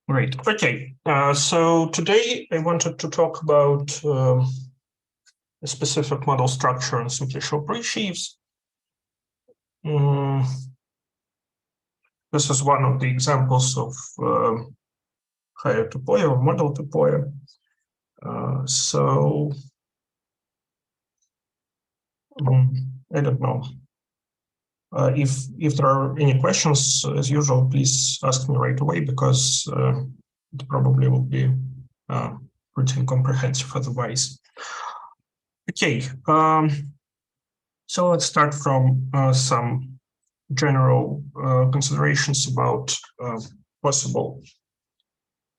Great. Okay. So today I wanted to talk about a specific model structure in simplicial presheaves. This is one of the examples of higher tupoia or model tupoia. I don't know. If there are any questions, as usual, please ask me right away, because it probably will be pretty incomprehensive otherwise. Okay, so let's start from some general considerations about possible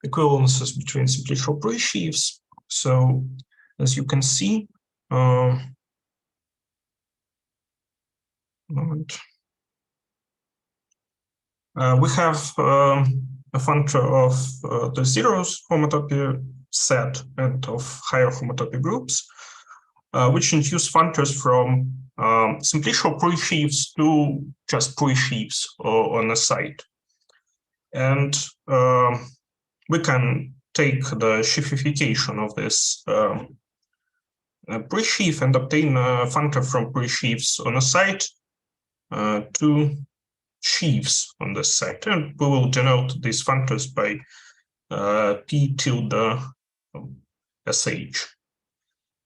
equivalences between simplicial presheaves. So, as you can see, we have a functor of the zeros homotopy set and of higher homotopy groups, which induce functors from simplicial presheaves to just presheaves on a site. And we can take the sheafification of this presheaf and obtain a functor from presheaves on a site to sheaves on this site, and we will denote these functors by p tilde sh.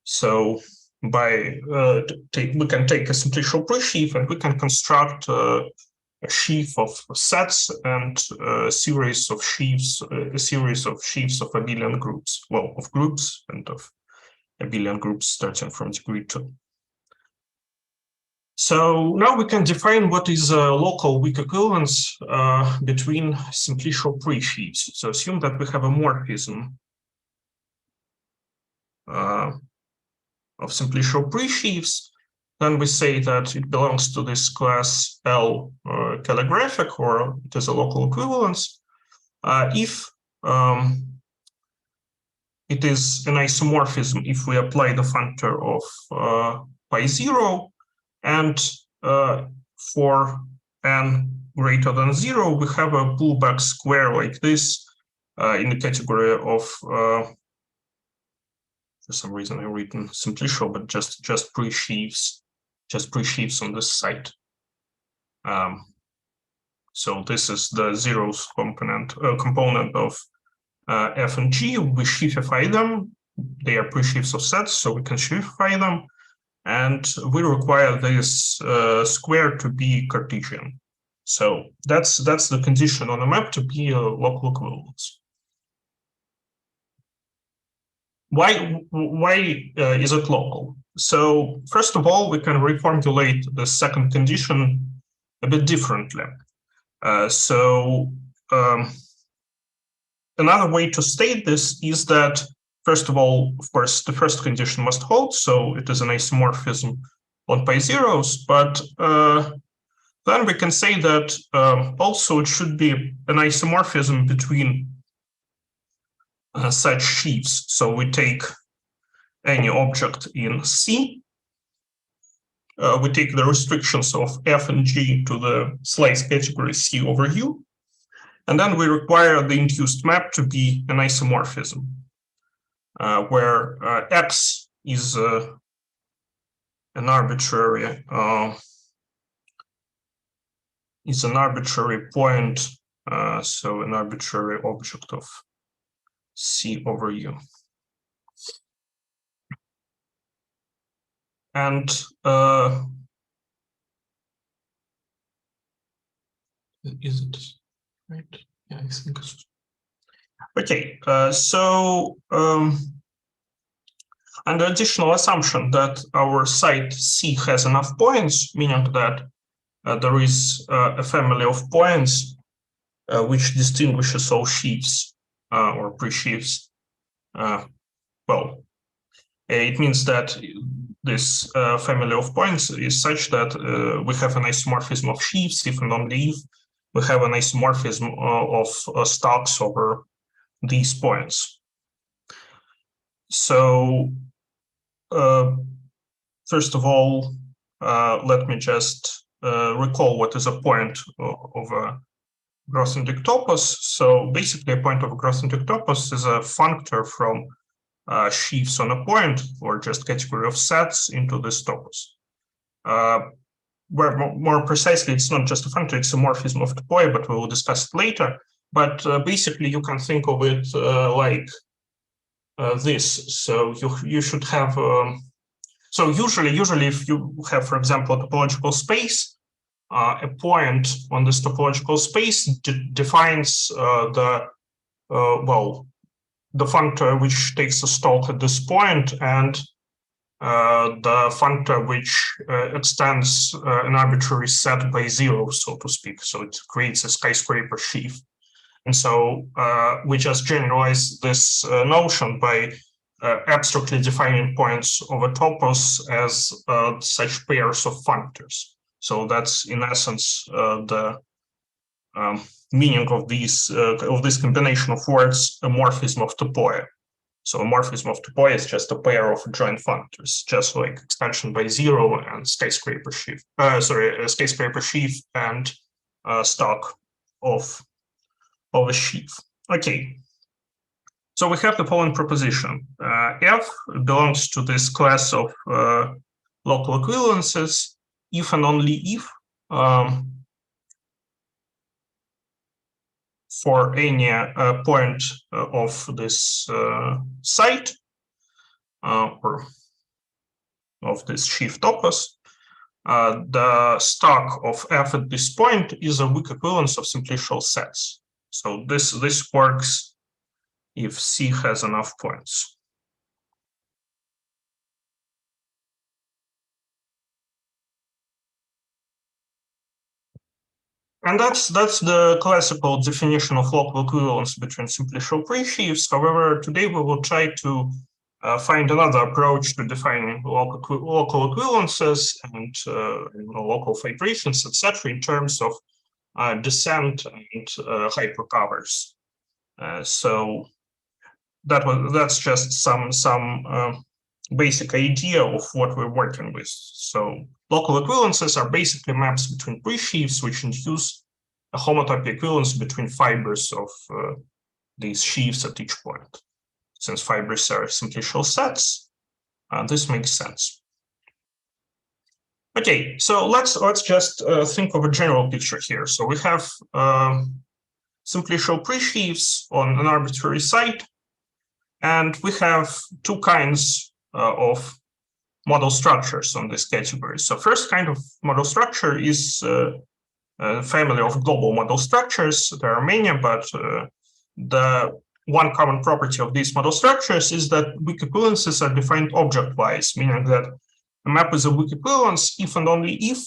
So by we can take a simplicial presheaf and we can construct a sheaf of sets and a series of sheaves, of abelian groups, well, of groups and of abelian groups starting from degree 2. So now we can define what is a local weak equivalence between simplicial presheaves. So assume that we have a morphism of simplicial presheaves. Then we say that it belongs to this class L calligraphic, or it is a local equivalence, if it is an isomorphism if we apply the functor of pi 0, and for n greater than 0, we have a pullback square like this in the category of, for some reason I've written simplicial, but just presheaves on this site. So this is the zeros component of f and g. We sheafify them. They are presheaves of sets, so we can sheafify them. And we require this square to be Cartesian. So that's the condition on a map to be a local equivalence. Why is it local? So first of all, we can reformulate the second condition a bit differently. Another way to state this is that, first of all, of course, the first condition must hold, so it is an isomorphism on pi zeros, but then we can say that also it should be an isomorphism between such sheaves. So we take any object in C, we take the restrictions of f and g to the slice category C over U, and then we require the induced map to be an isomorphism, where x is an arbitrary point, so an arbitrary object of C over U. And is it right? Yeah, I think it's okay. So under additional assumption that our site C has enough points, meaning that there is a family of points which distinguishes all sheaves or presheaves. Well, it means that this family of points is such that we have an isomorphism of sheaves if and only if we have an isomorphism of stocks over these points. So first of all, let me just recall what is a point of a Grothendieck topos. So basically, a point of Grothendieck topos is a functor from sheaves on a point, or just category of sets, into this topos. Where more precisely, it's not just a functor, it's a morphism of topoi, but we will discuss it later. But basically, you can think of it like this. So you should have. So usually, if you have, for example, a topological space, a point on this topological space defines the functor which takes a stalk at this point, and the functor which extends an arbitrary set by zero, so to speak. So it creates a skyscraper sheaf. And so we just generalize this notion by abstractly defining points of a topos as such pairs of functors. So that's in essence the meaning of this combination of words, a morphism of topoi. So a morphism of topoi is just a pair of joint functors, just like extension by zero and skyscraper sheaf. Skyscraper sheaf and stock of a sheaf. Okay. So we have the following proposition. F belongs to this class of local equivalences if and only if for any point of this site or of this sheaf topos, the stock of F at this point is a weak equivalence of simplicial sets. So this works if C has enough points. And that's the classical definition of local equivalence between simplicial presheaves. However, today we will try to find another approach to defining local equivalences and local fibrations, etc., in terms of descent and hypercovers. So that's just some basic idea of what we're working with. So local equivalences are basically maps between presheaves which induce a homotopy equivalence between fibers of these sheaves at each point. Since fibers are simplicial sets, this makes sense. Okay, so let's just think of a general picture here. So we have simplicial presheaves on an arbitrary site, and we have two kinds of model structures on this category. So first kind of model structure is a family of global model structures. There are many, but the one common property of these model structures is that weak equivalences are defined object-wise, meaning that a map is a weak equivalence if and only if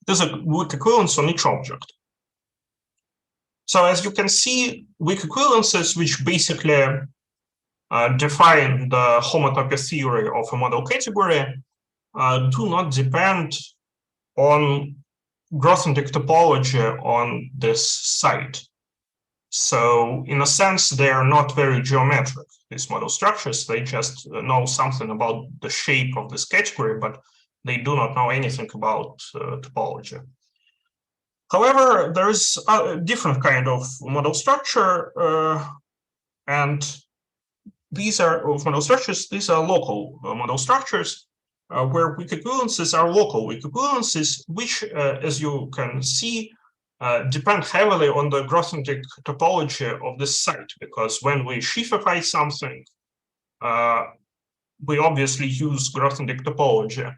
there's a weak equivalence on each object. So as you can see, weak equivalences, which basically define the homotopy theory of a model category, do not depend on Grothendieck topology on this site. So in a sense, they are not very geometric, these model structures. They just know something about the shape of this category, but they do not know anything about topology. However, there is a different kind of model structure, and these are model structures. These are local model structures where weak equivalences are local weak equivalences, which, as you can see, depend heavily on the Grothendieck topology of this site, because when we sheafify something, we obviously use Grothendieck topology.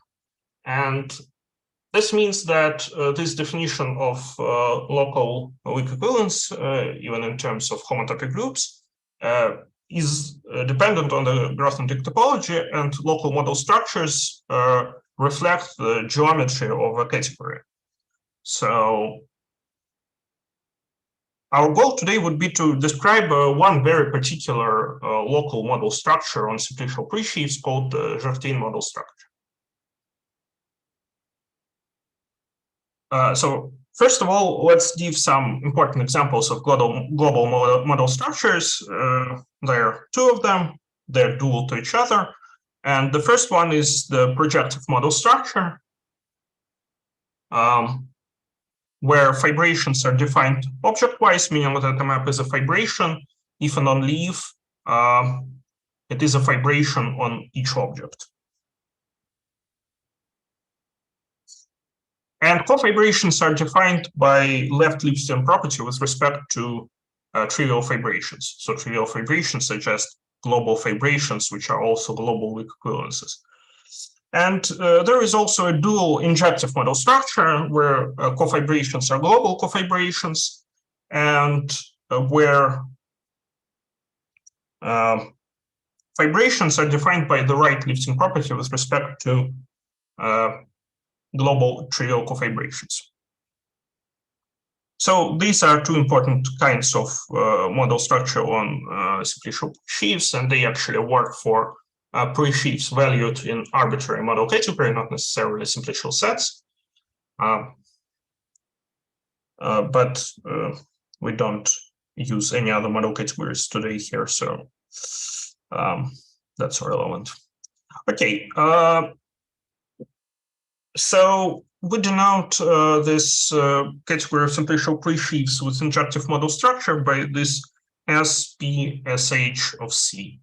And this means that this definition of local weak equivalence, even in terms of homotopy groups, is dependent on the Grothendieck topology, and local model structures reflect the geometry of a category. So our goal today would be to describe one very particular local model structure on simplicial presheaves called the Jardine model structure. So first of all, let's give some important examples of global model structures. There are two of them. They're dual to each other. And the first one is the projective model structure. where fibrations are defined object-wise, meaning that the map is a fibration, if and only if it is a fibration on each object. And cofibrations are defined by left Lipschitz property with respect to trivial fibrations. So trivial fibrations suggest global fibrations, which are also global weak equivalences. And there is also a dual injective model structure where cofibrations are global cofibrations and where fibrations are defined by the right Lipschitz property with respect to global trivial cofibrations. So these are two important kinds of model structure on simplicial sheaves, and they actually work for presheaves valued in arbitrary model category, not necessarily simplicial sets. But we don't use any other model categories today here, so that's relevant. Okay, so we denote this category of simplicial presheaves with injective model structure by this sPSh of C.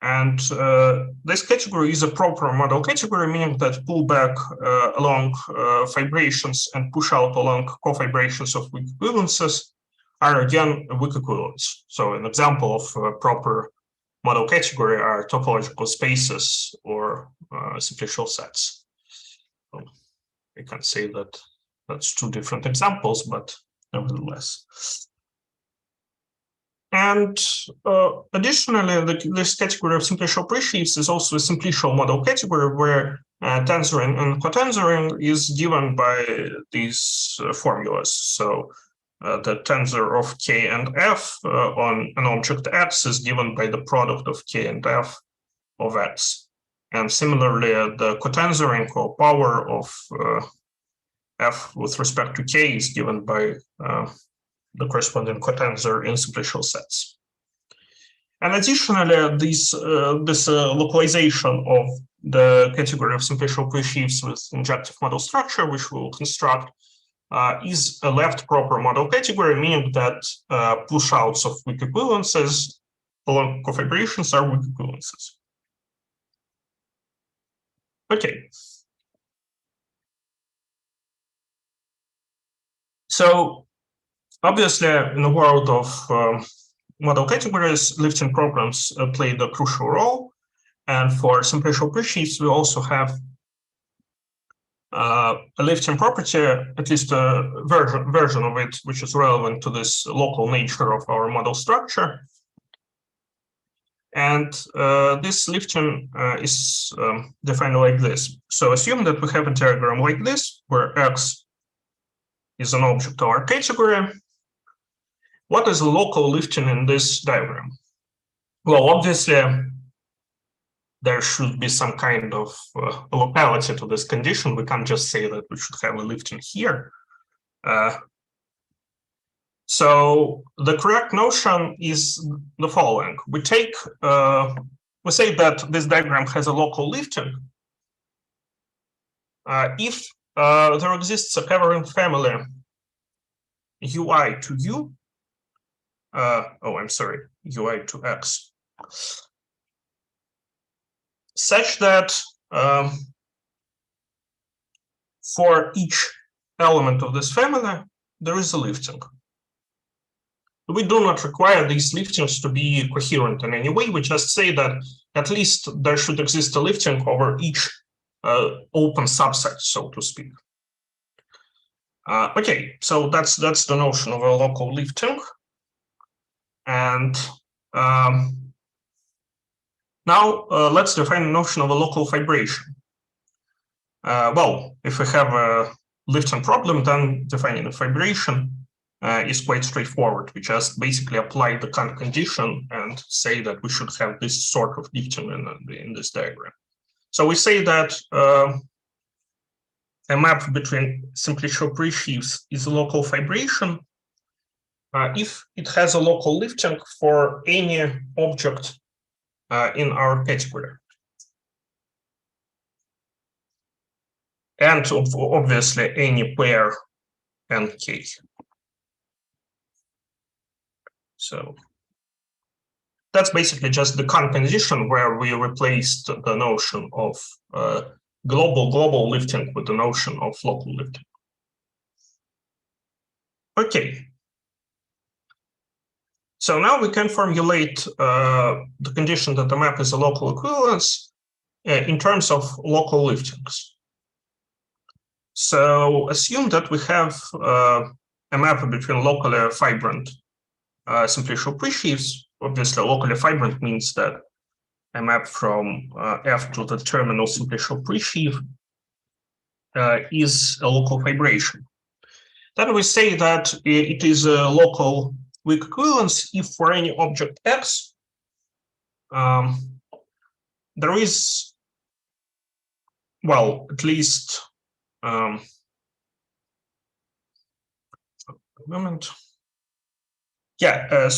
And this category is a proper model category, meaning that pull back along fibrations and push out along cofibrations of weak equivalences are again weak equivalents. So an example of a proper model category are topological spaces or simplicial sets. So I can say that that's two different examples, but nevertheless. And additionally, this category of simplicial presheaves is also a simplicial model category where tensoring and cotensoring is given by these formulas. So the tensor of K and F on an object X is given by the product of K and F of X. And similarly, the cotensoring or power of F with respect to K is given by the corresponding cotensor in simplicial sets. And additionally, this localization of the category of simplicial presheaves with injective model structure, which we will construct, is a left proper model category, meaning that push-outs of weak equivalences along cofibrations are weak equivalences. Okay. So obviously, in the world of model categories, lifting programs played a crucial role. And for simplicial presheaves, we also have a lifting property, at least a version of it, which is relevant to this local nature of our model structure. And this lifting is defined like this. So assume that we have a diagram like this, where X is an object of our category. What is the local lifting in this diagram? Well, obviously, there should be some kind of locality to this condition. We can't just say that we should have a lifting here. So the correct notion is the following. We say that this diagram has a local lifting if there exists a covering family UI to U, UI to X, such that for each element of this family, there is a lifting. We do not require these liftings to be coherent in any way. We just say that at least there should exist a lifting over each open subset, so to speak. Okay, so that's the notion of a local lifting. And now let's define the notion of a local fibration. Well, if we have a lifting problem, then defining a fibration is quite straightforward. We just basically apply the Kant condition and say that we should have this sort of lifting in this diagram. So we say that a map between simplicial presheaves is a local fibration if it has a local lifting for any object in our category. And obviously any pair nk. So that's basically just the condition where we replaced the notion of global lifting with the notion of local lifting. Okay. So now we can formulate the condition that the map is a local equivalence in terms of local liftings. So assume that we have a map between locally fibrant simplicial presheaves. Obviously, locally fibrant means that a map from F to the terminal simplicial presheaf is a local fibration. Then we say that it is a local weak equivalence if for any object X, there is, well, at least a moment. Yeah,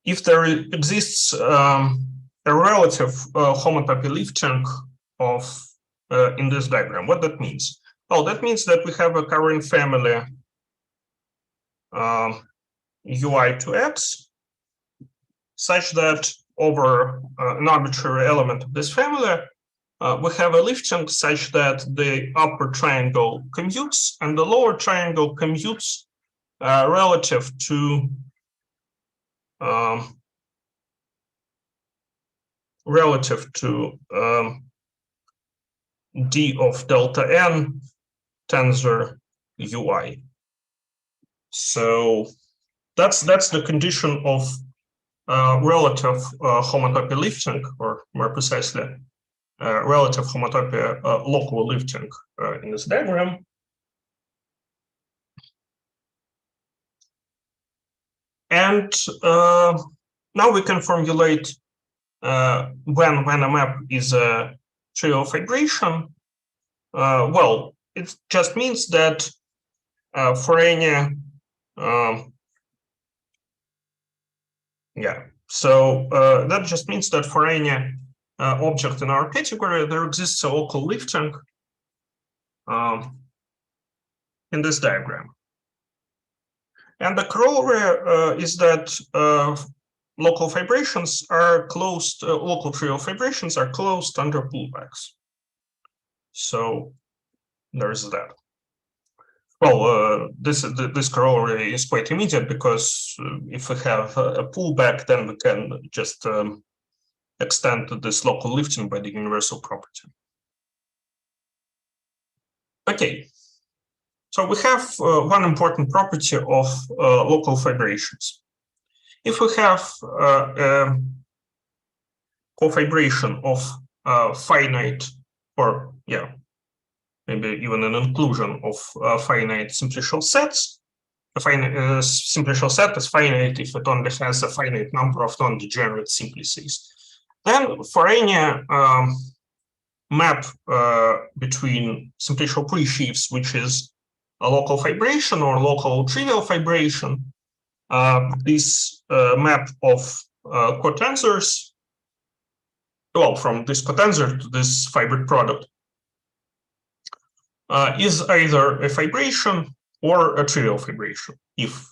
if there exists a relative homotopy lifting of in this diagram, what that means? Well, that means that we have a covering family UI to X such that over an arbitrary element of this family, we have a lifting such that the upper triangle commutes and the lower triangle commutes relative to d of delta n tensor ui. So that's the condition of relative homotopy lifting, or more precisely, relative homotopy local lifting in this diagram. And now we can formulate when a map is a trivial fibration. Well, it just means that for any that just means that for any object in our category, there exists a local lifting in this diagram. And the corollary is that local fibrations are closed, local trivial fibrations are closed under pullbacks. So there's that. Well, this corollary is quite immediate because if we have a pullback, then we can just extend this local lifting by the universal property. Okay, so we have one important property of local fibrations. If we have a cofibration of finite, or maybe even an inclusion of finite simplicial sets. A finite simplicial set is finite if it only has a finite number of non-degenerate simplices. Then for any map between simplicial presheaves, which is a local fibration or local trivial fibration, this map of cotensors, well, from this cotensor to this fibered product, is either a fibration or a trivial fibration. If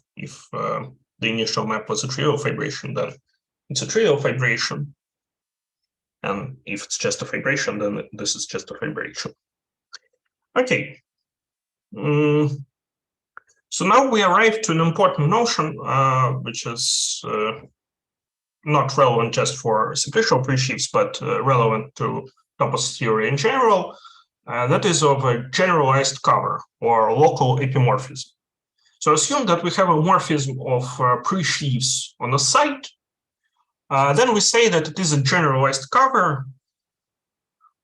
the initial map was a trivial fibration, then it's a trivial fibration. And if it's just a fibration, then this is just a fibration. Okay. So now we arrive to an important notion, which is not relevant just for simplicial presheaves, but relevant to topos theory in general. That is of a generalized cover or local epimorphism. So assume that we have a morphism of presheaves on the site. Then we say that it is a generalized cover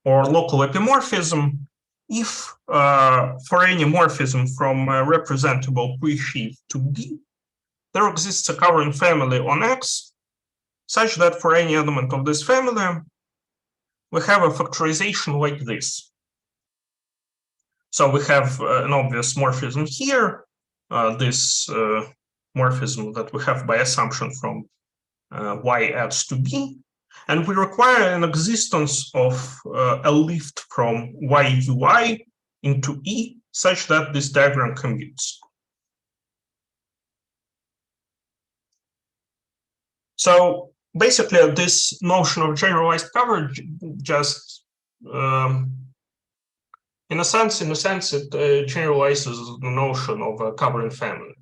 or local epimorphism if for any morphism from a representable presheaf to B, there exists a covering family on X such that for any element of this family, we have a factorization like this. So we have an obvious morphism here, this morphism that we have by assumption from y adds to B. And we require an existence of a lift from YUI into E such that this diagram commutes. So basically, this notion of generalized coverage just, in a sense, it generalizes the notion of a covering family.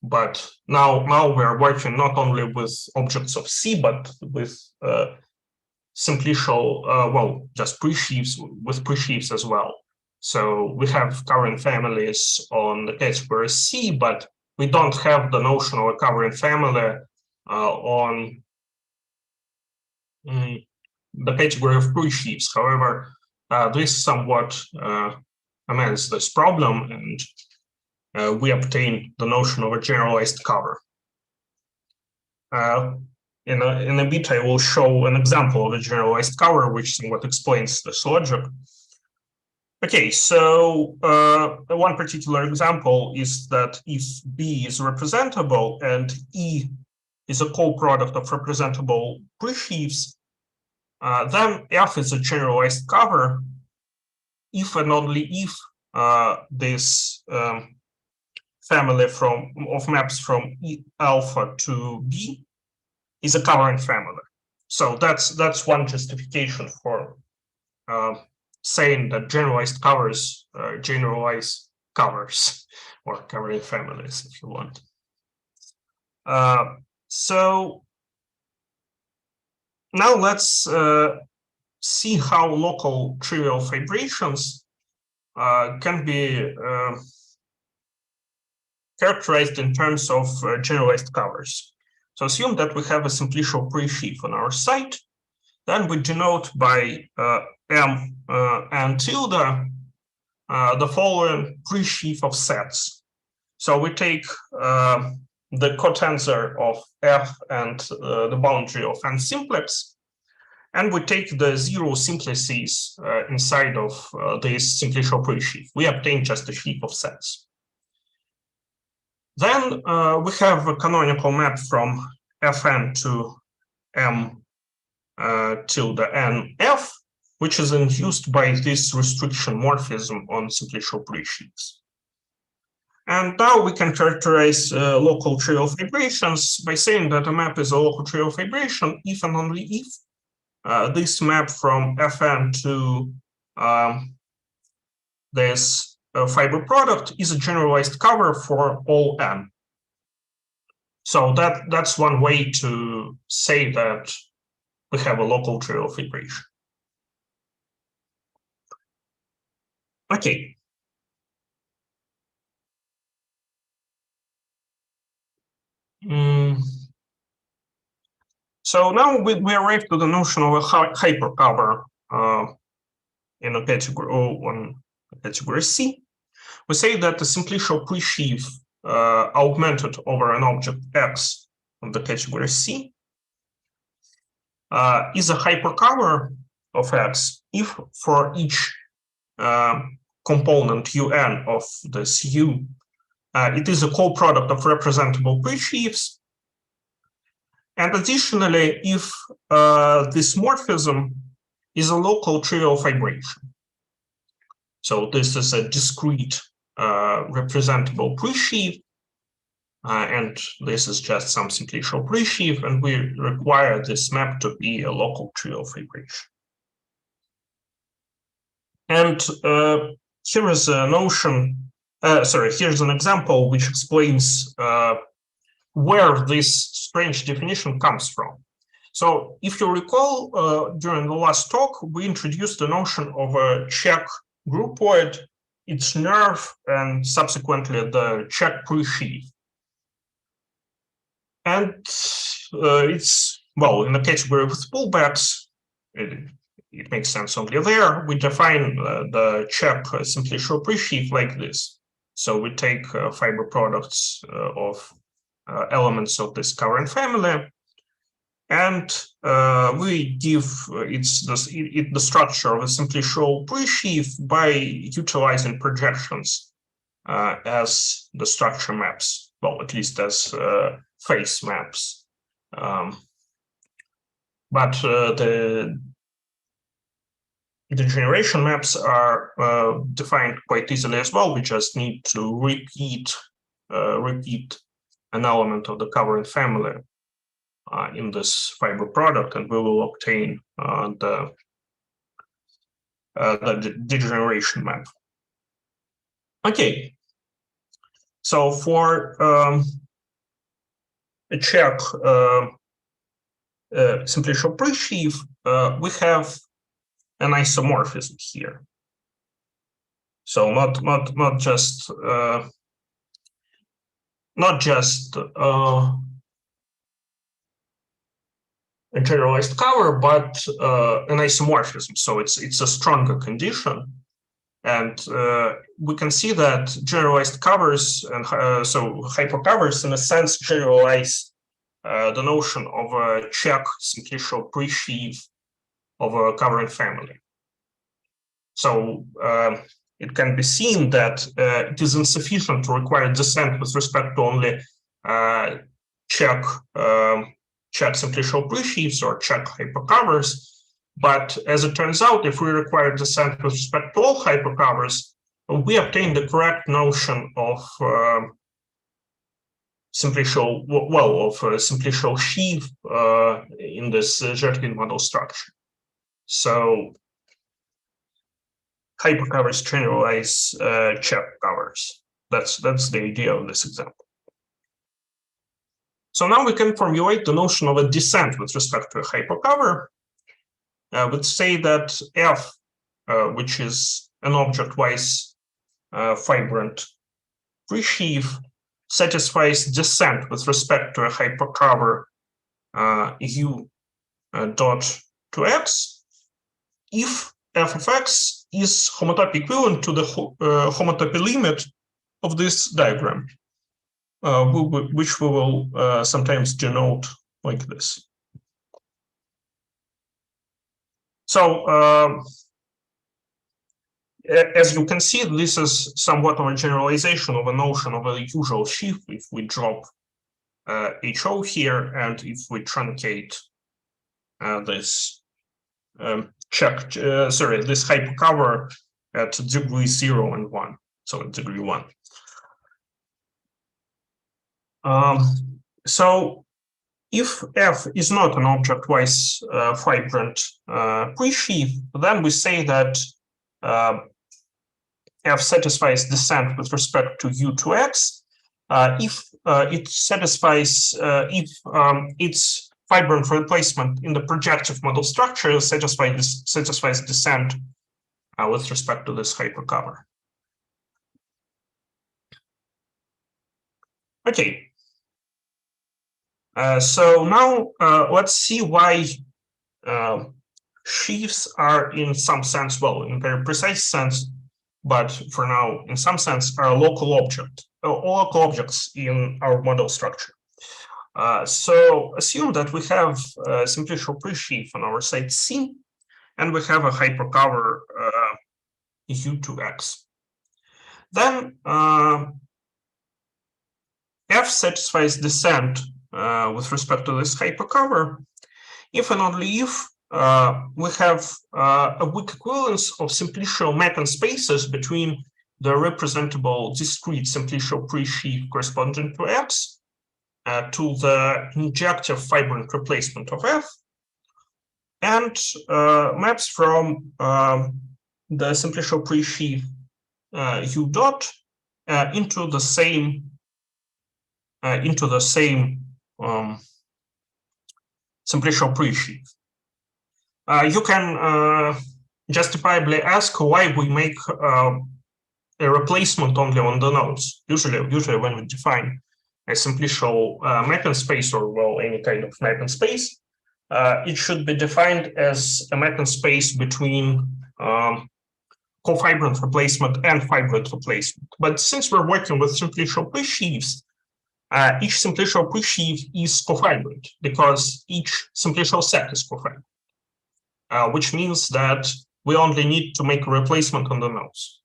But now we're working not only with objects of C, but with simplicial, well, just presheaves, with presheaves as well. So we have covering families on the category C, but we don't have the notion of a covering family on the category of presheaves. However, this somewhat amends this problem, and we obtain the notion of a generalized cover. In a bit, I will show an example of a generalized cover, which somewhat explains this logic. Okay, so one particular example is that if B is representable and E is a co-product of representable presheaves, then F is a generalized cover if and only if this family of maps from E alpha to B is a covering family. So that's one justification for saying that generalized covers generalize covers or covering families, if you want. So now let's see how local trivial fibrations can be characterized in terms of generalized covers. So assume that we have a simplicial presheaf on our site. Then we denote by M and tilde the following presheaf of sets. So we take the cotensor of F and the boundary of N simplex, and we take the zero simplices inside of this simplicial presheaf. We obtain just a sheaf of sets. Then we have a canonical map from Fn to M tilde NF, which is induced by this restriction morphism on simplicial presheaves. And now we can characterize local trivial fibrations by saying that a map is a local trivial fibration if and only if this map from Fn to this fiber product is a generalized cover for all N. So that's one way to say that we have a local trivial fibration. Okay. So now we arrive to the notion of a hypercover in a category on category C. We say that the simplicial presheaf augmented over an object X of the category C is a hypercover of X if for each component UN of this U, it is a co-product of representable presheaves. And additionally, if this morphism is a local trivial fibration. So this is a discrete representable presheaf, and this is just some simplicial presheaf, and we require this map to be a local trivial fibration. And here is a notion, here's an example which explains where this strange definition comes from. So if you recall, during the last talk, we introduced the notion of a Czech groupoid, its nerve, and subsequently the Czech presheaf. And it's, well, in the category with pullbacks, it makes sense only there. We define the Czech simplicial presheaf like this. So we take fiber products of elements of this covering family, and we give the structure of a simplicial presheaf by utilizing projections as the structure maps, well, at least as face maps. but the generation maps are defined quite easily as well. We just need to repeat an element of the covering family in this fiber product, and we will obtain the degeneration map. Okay, so for a check simplicial presheaf, we have an isomorphism here. So not just a generalized cover, but an isomorphism. So it's a stronger condition, and we can see that generalized covers and so hypercovers in a sense generalize the notion of a check simplicial presheaf of a covering family. So it can be seen that it is insufficient to require descent with respect to only check simplicial presheafs or check hypercovers. But as it turns out, if we require descent with respect to all hypercovers, we obtain the correct notion of simplicial, simplicial sheaf in this Jardine model structure. So hypercovers generalize check covers. That's the idea of this example. So now we can formulate the notion of a descent with respect to a hypercover. Would say that F, which is an object-wise fibrant presheaf, satisfies descent with respect to a hypercover U dot to X if F of X is homotopy equivalent to the homotopy limit of this diagram, which we will sometimes denote like this. So as you can see, this is somewhat of a generalization of a notion of a usual sheaf if we drop HO here and if we truncate this this hypercover at degree 0 and 1, so at degree 1. So if F is not an object-wise fibrant presheaf, then we say that F satisfies descent with respect to U to X if it satisfies if its fibrant replacement in the projective model structure satisfies descent with respect to this hypercover. Okay. So now let's see why sheaves are in some sense, well, in very precise sense, but for now, in some sense, are a local local objects in our model structure. So assume that we have a simplicial presheaf on our side C, and we have a hypercover U to X. Then F satisfies descent with respect to this hypercover if and only if we have a weak equivalence of simplicial mapping spaces between the representable discrete simplicial presheaf corresponding to X to the injective fibrant replacement of F, and maps from the simplicial presheaf U dot into the same simplicial presheaf. You can justifiably ask why we make a replacement only on the nodes. Usually when we define a simplicial mapping space, or well, any kind of mapping space, it should be defined as a mapping space between cofibrant replacement and fibrant replacement. But since we're working with simplicial presheafs, each simplicial presheaf is cofibrant because each simplicial set is cofibrant, which means that we only need to make a replacement on the nodes.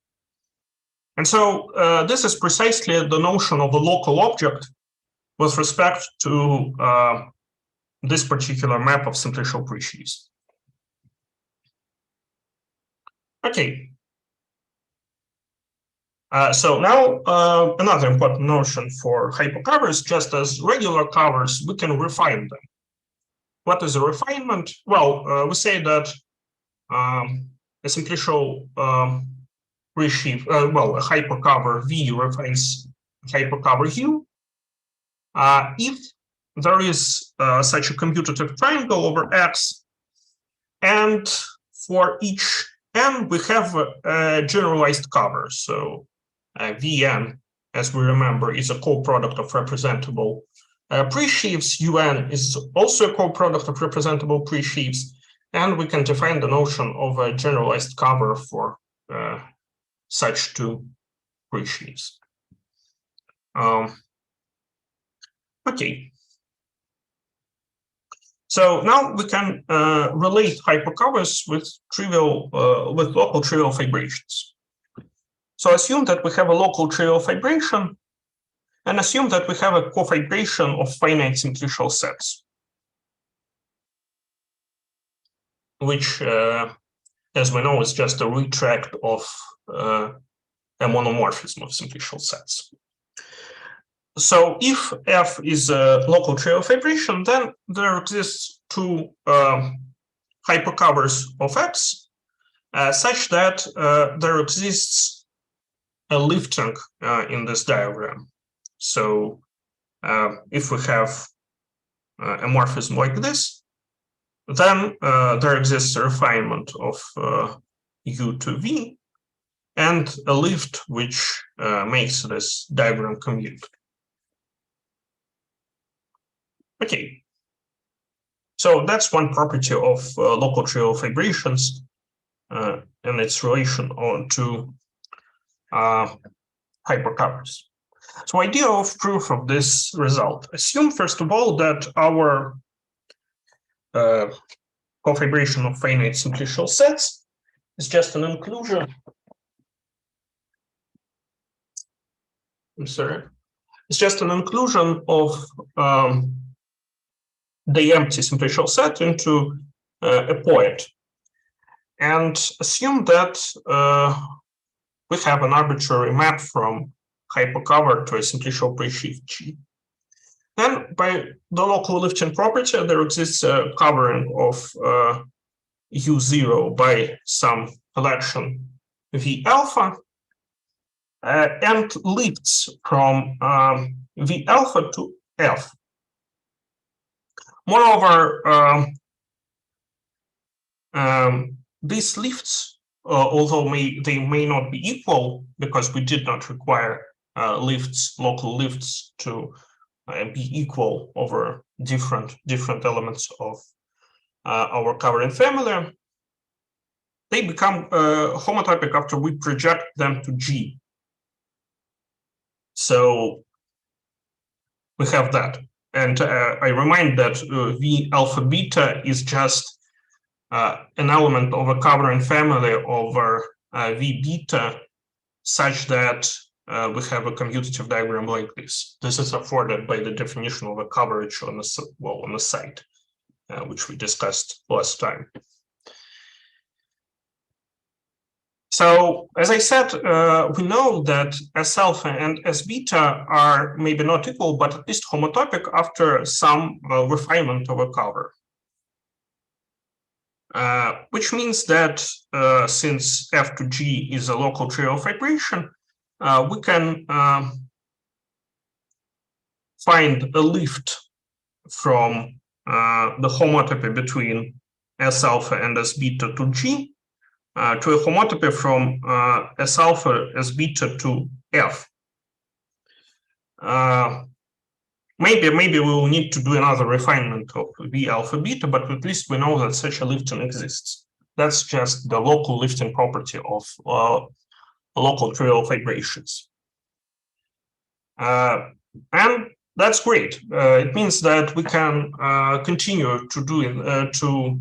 And so this is precisely the notion of a local object with respect to this particular map of simplicial presheaves. Okay. So now another important notion for hypercovers, just as regular covers, we can refine them. What is a refinement? Well, we say that a simplicial presheaf, well, a hypercover V refines hypercover U if there is such a commutative triangle over X, and for each n we have a generalized cover. So Vn, as we remember, is a coproduct of representable presheaves. Un is also a coproduct of representable presheaves, and we can define the notion of a generalized cover for such two presheaves. Okay. So now we can relate hypercovers with local trivial fibrations. So assume that we have a local trivial fibration, and assume that we have a cofibration of finite simplicial sets, which, as we know, is just a retract of a monomorphism of simplicial sets. So if F is a local trivial fibration, then there exists two hypercovers of X such that there exists a lifting in this diagram. So if we have a morphism like this, then there exists a refinement of U to V and a lift which makes this diagram commute. Okay, so that's one property of local trivial fibrations and its relation on to hypercovers. So idea of proof of this result. Assume, first of all, that our cofibration of finite simplicial sets is just an inclusion. I'm sorry. It's just an inclusion of the empty simplicial set into a point, and assume that we have an arbitrary map from hypercover to a simplicial presheaf G. Then by the local lifting property, there exists a covering of U0 by some collection V alpha and lifts from V alpha to F. Moreover, these lifts, although they may not be equal, because we did not require local lifts to be equal over different elements of our covering family, they become homotopic after we project them to G. So we have that. And I remind that V alpha beta is just an element of a covering family over V beta, such that we have a commutative diagram like this. This is afforded by the definition of a coverage on the site, which we discussed last time. So, as I said, we know that S alpha and S beta are maybe not equal, but at least homotopic after some refinement of a cover. Which means that since F to G is a local trivial fibration, we can find a lift from the homotopy between S alpha and S beta to G to a homotopy from S alpha, S beta to F. Maybe we will need to do another refinement of V alpha beta, but at least we know that such a lifting exists. That's just the local lifting property of local trivial fibrations. And that's great. It means that we can continue to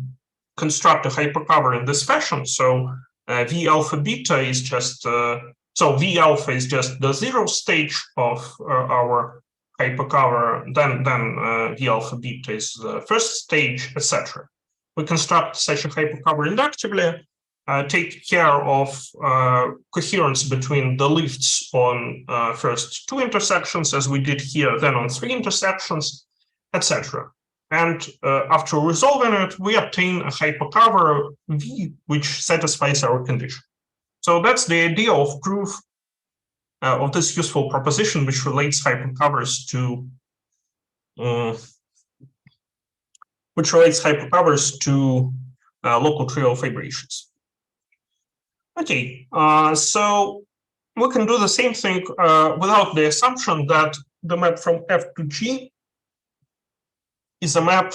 construct a hypercover in this fashion. So V alpha beta is just so V alpha is just the zero stage of our hypercover, then V alpha beta is the first stage, etc. We construct such a hypercover inductively, take care of coherence between the lifts on first 2 intersections, as we did here, then on 3 intersections, etc. And after resolving it, we obtain a hypercover V, which satisfies our condition. So that's the idea of proof of this useful proposition, which relates hypercovers to local trivial fibrations. Okay, so we can do the same thing without the assumption that the map from F to G is a map,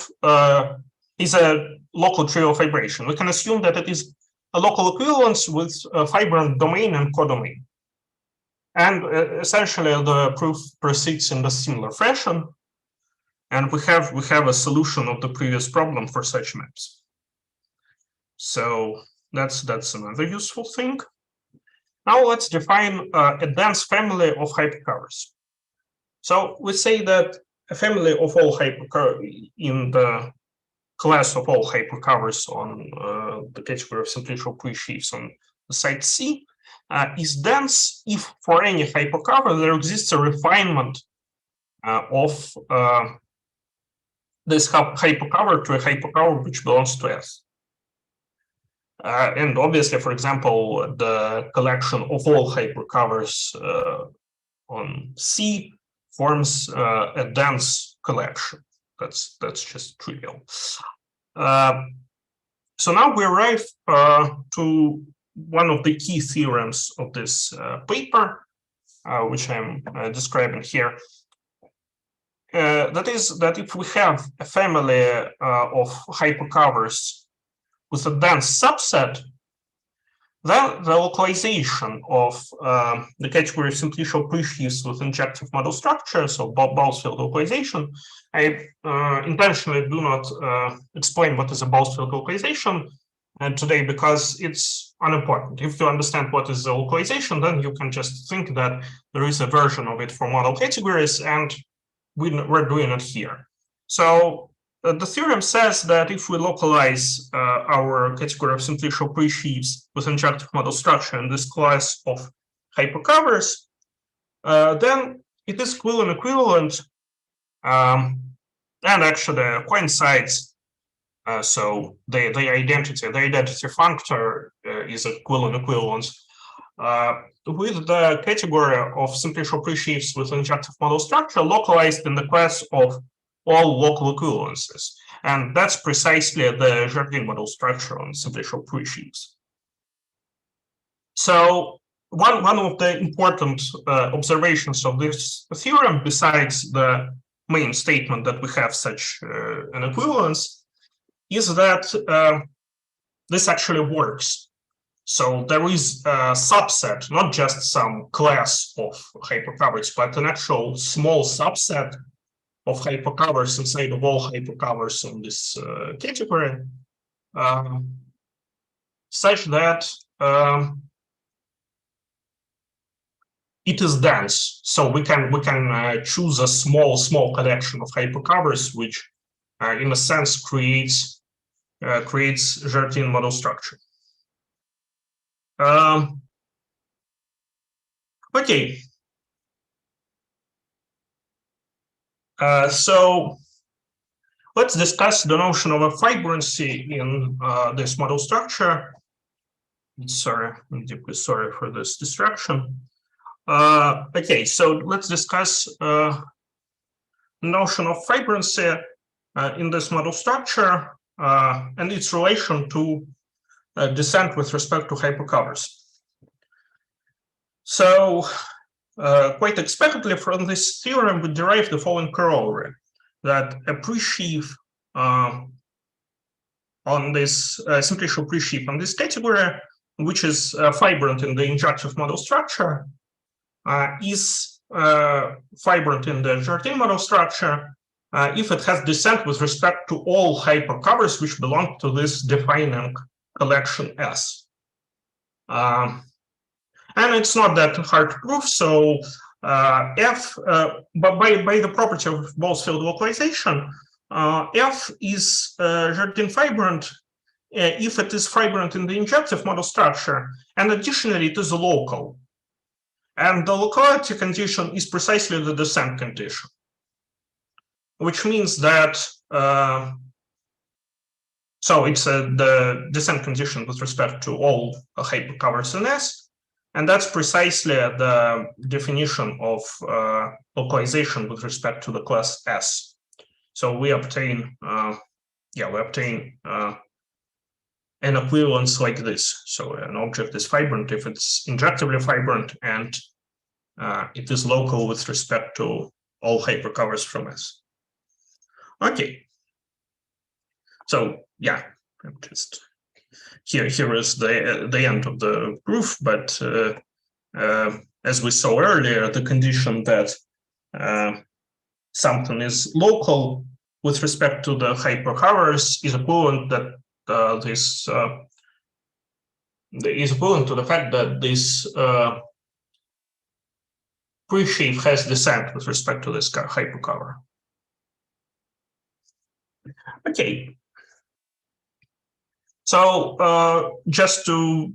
is a local trivial fibration. We can assume that it is a local equivalence with a fibrant domain and codomain. And essentially, the proof proceeds in a similar fashion. And we have a solution of the previous problem for such maps. So that's another useful thing. Now let's define a dense family of hypercovers. So we say that a family of all hypercovers in the class of all hypercovers on the category of simplicial presheaves on the site C is dense if for any hypercover there exists a refinement of this hypercover to a hypercover which belongs to S. And obviously, for example, the collection of all hypercovers on C forms a dense collection. That's just trivial. So now we arrive to one of the key theorems of this paper, which I'm describing here. That is that if we have a family of hypercovers with a dense subset, then the localization of the category of simplicial presheaves with injective model structure, so Bousfield localization. I intentionally do not explain what is a Bousfield localization today because it's unimportant. If you understand what is the localization, then you can just think that there is a version of it for model categories, and we're doing it here. So the theorem says that if we localize our category of simplicial presheaves with injective model structure in this class of hypercovers, then it is equivalent, and actually coincides. So the identity functor is equivalence with the category of simplicial presheaves with injective model structure localized in the class of all local equivalences. And that's precisely the Jardine model structure on simplicial presheaves. So one of the important observations of this theorem, besides the main statement that we have such an equivalence, is that this actually works. So there is a subset, not just some class of hypercovers, but an actual small subset of hypercovers inside of all hypercovers on this category, such that it is dense. So we can choose a small collection of hypercovers, which in a sense creates Jardine model structure. Okay. So let's discuss the notion of a fibrancy in this model structure. Sorry, I'm deeply sorry for this distraction. Okay, so let's discuss the notion of fibrancy in this model structure and its relation to descent with respect to hypercovers. So quite expectedly from this theorem, we derive the following corollary, that a presheaf on this simplicial presheaf on this category, which is fibrant in the injective model structure, is fibrant in the Jardine model structure if it has descent with respect to all hypercovers which belong to this defining collection S. And it's not that hard to prove. So but by the property of Bousfield localization, F is Jardine fibrant if it is fibrant in the injective model structure, and additionally it is local. And the locality condition is precisely the descent condition, which means that so it's the descent condition with respect to all hypercovers in S, and that's precisely the definition of localization with respect to the class S. So we obtain, an equivalence like this. So an object is fibrant if it's injectively fibrant, and it is local with respect to all hypercovers from S. Okay. So yeah, just here is the end of the proof. But as we saw earlier, the condition that something is local with respect to the hypercovers is equivalent that is equivalent to the fact that this presheaf has descent with respect to this hypercover. Okay. So just to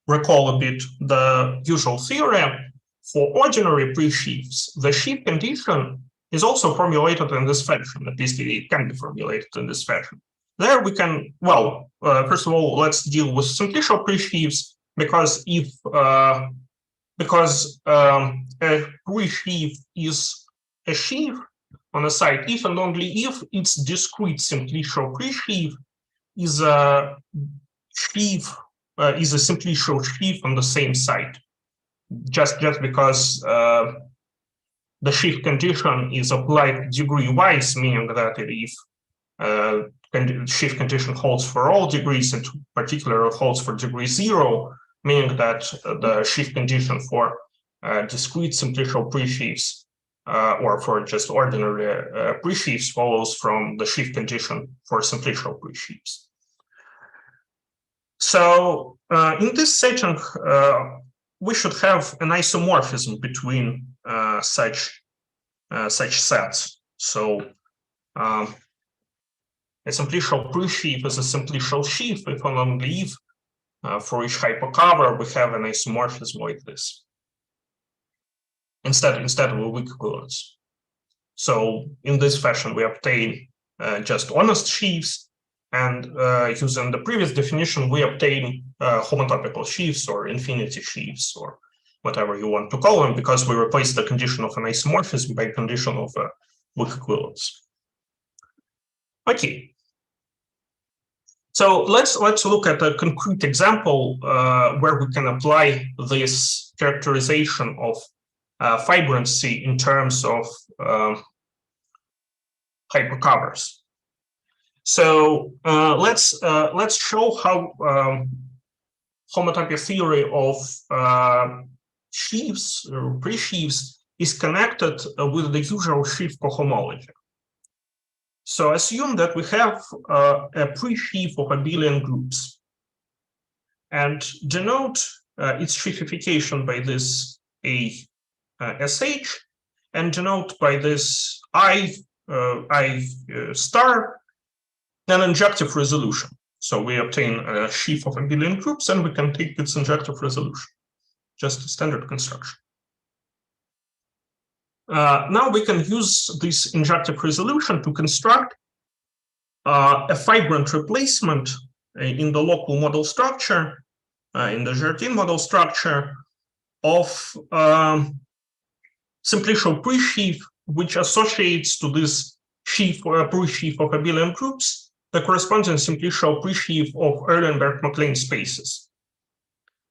recall a bit the usual theorem, for ordinary presheaves, the sheaf condition is also formulated in this fashion. At least it can be formulated in this fashion. There we can, well, first of all, let's deal with simplicial presheaves, because if a presheaf is a sheaf on a site, if and only if its discrete simplicial presheaf is a sheaf, is a simplicial sheaf on the same site, just because the sheaf condition is applied degree-wise, meaning that if sheaf condition holds for all degrees, and in particular holds for degree 0, meaning that the sheaf condition for discrete simplicial presheaves or for just ordinary presheaves follows from the sheaf condition for simplicial presheaves. So in this setting, we should have an isomorphism between such sets. So a simplicial presheaf is a simplicial sheaf if and only if for each hypercover we have an isomorphism like this instead of a weak equivalence. So in this fashion we obtain just honest sheaves, and using the previous definition we obtain homotopical sheaves or infinity sheaves or whatever you want to call them, because we replace the condition of an isomorphism by a condition of a weak equivalence. Okay. So let's look at a concrete example where we can apply this characterization of fibrancy in terms of hypercovers. So let's show how homotopy theory of sheaves or presheaves is connected with the usual sheaf cohomology. So assume that we have a presheaf of abelian groups, and denote its sheafification by this sh, and denote by this I star an injective resolution. So we obtain a sheaf of abelian groups, and we can take its injective resolution, just a standard construction. Now we can use this injective resolution to construct a fibrant replacement in the local model structure, in the Jardine model structure, of simplicial presheaf, which associates to this sheaf or a presheaf of abelian groups the corresponding simplicial presheaf of Erlenberg-MacLane spaces.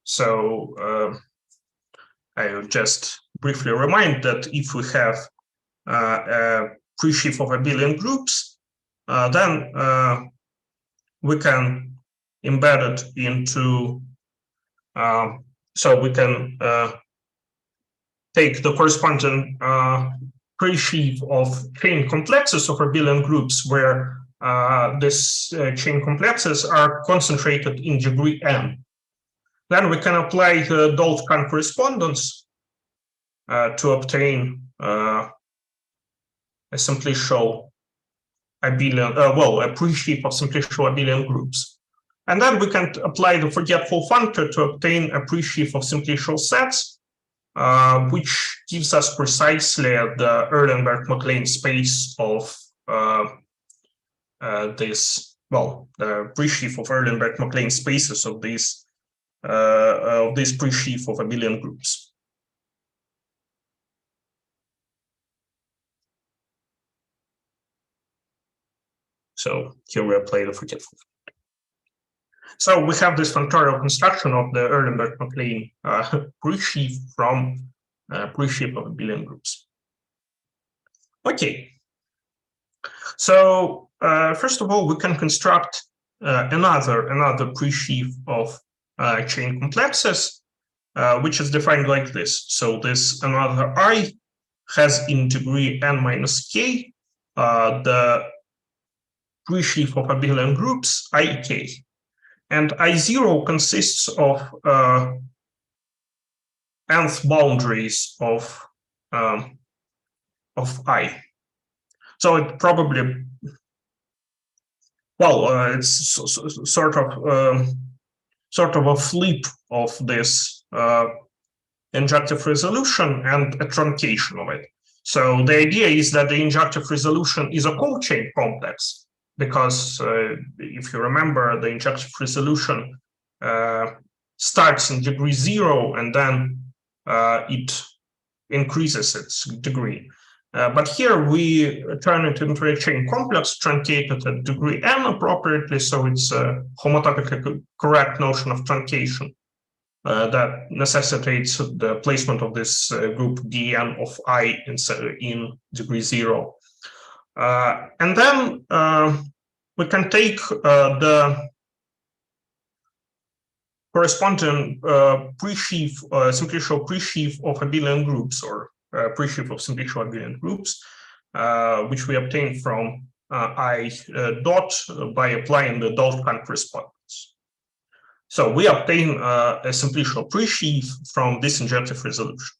So I will just briefly remind that if we have a presheaf of abelian groups, then we can embed it into, so we can take the corresponding presheaf of chain complexes of abelian groups where these chain complexes are concentrated in degree n. Then we can apply the Dolch-Kahn correspondence to obtain a simplicial abelian, a presheaf of simplicial abelian groups. And then we can apply the forgetful functor to obtain a presheaf of simplicial sets, which gives us precisely the Erlenberg-MacLane space of this, well, the presheaf of Erlenberg-MacLane spaces of this presheaf of abelian groups. So here we apply the forgetful. So we have this functorial construction of the Erlenberg-MacLane presheaf from presheaf of abelian groups. Okay. So first of all, we can construct another presheaf of chain complexes, which is defined like this. So this another I has in degree n minus k the presheaf of abelian groups ik, and I0 consists of nth boundaries of I. So it probably, well, it's sort of a flip of this injective resolution and a truncation of it. So the idea is that the injective resolution is a co-chain complex, because if you remember, the injective resolution starts in degree 0 and then it increases its degree. But here we turn it into a chain complex truncated at degree n appropriately, so it's a homotopically correct notion of truncation that necessitates the placement of this group dn of I in degree 0. And then we can take the corresponding presheaf, simplicial presheaf of abelian groups, or presheaf of simplicial abelian groups, which we obtain from I dot by applying the Dalt-Kahn correspondence. So we obtain a simplicial presheaf from this injective resolution.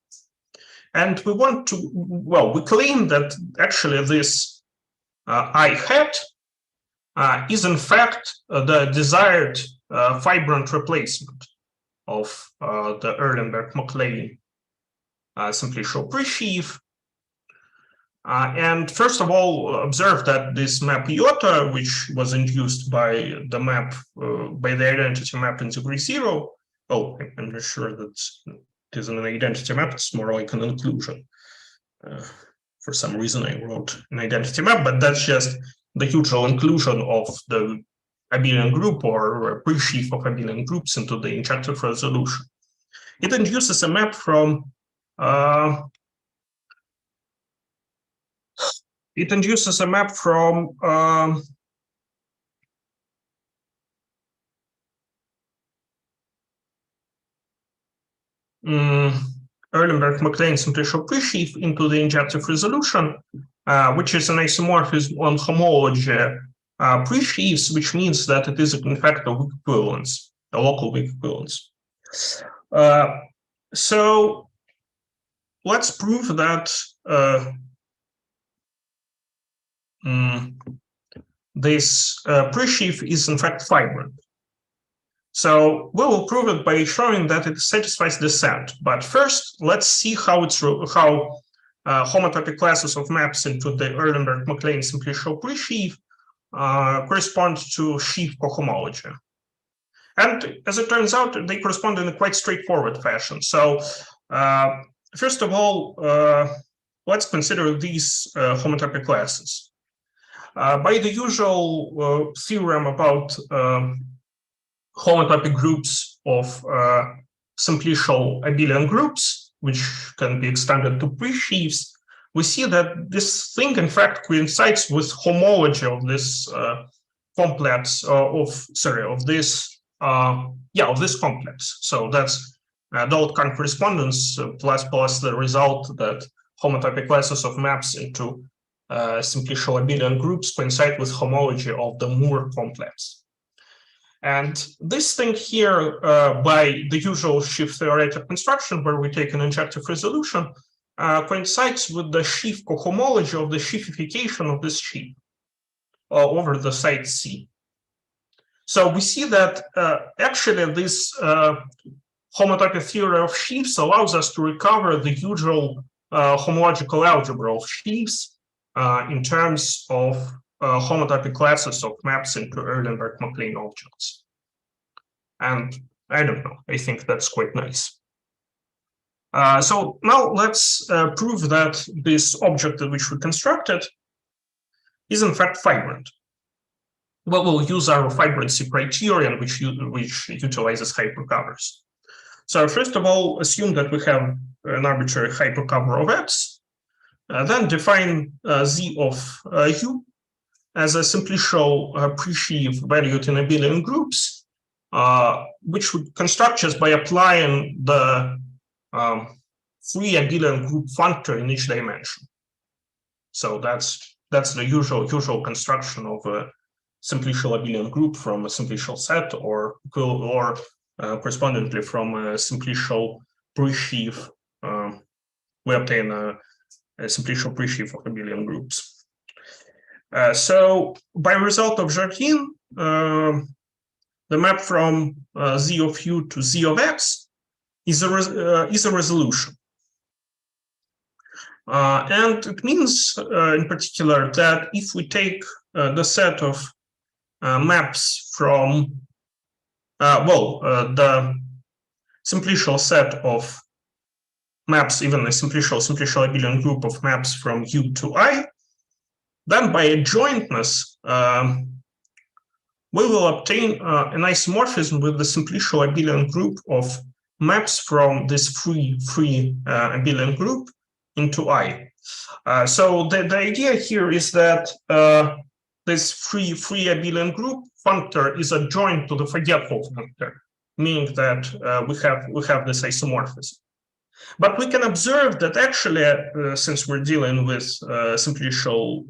And we want to, well, we claim that actually this I hat is in fact the desired fibrant replacement of the Erlenberg-MacLane simplicial presheaf. And first of all, observe that this map iota, which was induced by the map, by the identity map in degree 0, oh, I'm not sure that it isn't an identity map, it's more like an inclusion. For some reason, I wrote an identity map, but that's just the usual inclusion of the abelian group or presheaf of abelian groups into the injective resolution. It induces a map from Erlenberg-MacLane simplicial presheaf into the injective resolution, which is an isomorphism on homology presheaves, which means that it is in fact a weak equivalence, a local weak equivalence. So let's prove that this presheaf is in fact fibrant. So we will prove it by showing that it satisfies descent. But first, let's see how homotopic classes of maps into the Erlenberg-MacLane simplicial presheaf correspond to sheaf cohomology. And as it turns out, they correspond in a quite straightforward fashion. So first of all, let's consider these homotopic classes. By the usual theorem about homotopic groups of simplicial abelian groups, which can be extended to presheaves, we see that this thing, in fact, coincides with homology of this complex of this complex. So that's Dalt-Kahn correspondence plus the result that homotopic classes of maps into simplicial abelian groups coincide with homology of the Moore complex. And this thing here, by the usual sheaf theoretic construction, where we take an injective resolution, coincides with the sheaf cohomology of the sheafification of this sheaf over the site C. So we see that actually this homotopic theory of sheaves allows us to recover the usual homological algebra of sheaves in terms of homotopic classes of maps into Erlenberg-MacLean objects. And I don't know, I think that's quite nice. So now let's prove that this object which we constructed is in fact fibrant. Well, we'll use our fibrancy criterion, which utilizes hypercovers. So first of all, assume that we have an arbitrary hypercover of X, then define Z of U as a simplicial presheaf valued in abelian groups, which would construct just by applying the free abelian group functor in each dimension. So that's the usual construction of a simplicial abelian group from a simplicial set, or correspondingly from a simplicial presheaf. We obtain a simplicial presheaf of abelian groups. So by result of Jardine, the map from Z of U to Z of X is a resolution. And it means, in particular, that if we take the set of maps from, the simplicial set of maps, even a simplicial abelian group of maps from U to I, then by adjointness, we will obtain an isomorphism with the simplicial abelian group of maps from this free abelian group into I. So the idea here is that this free abelian group functor is adjoint to the forgetful functor, meaning that we have this isomorphism. But we can observe that actually, since we're dealing with simplicial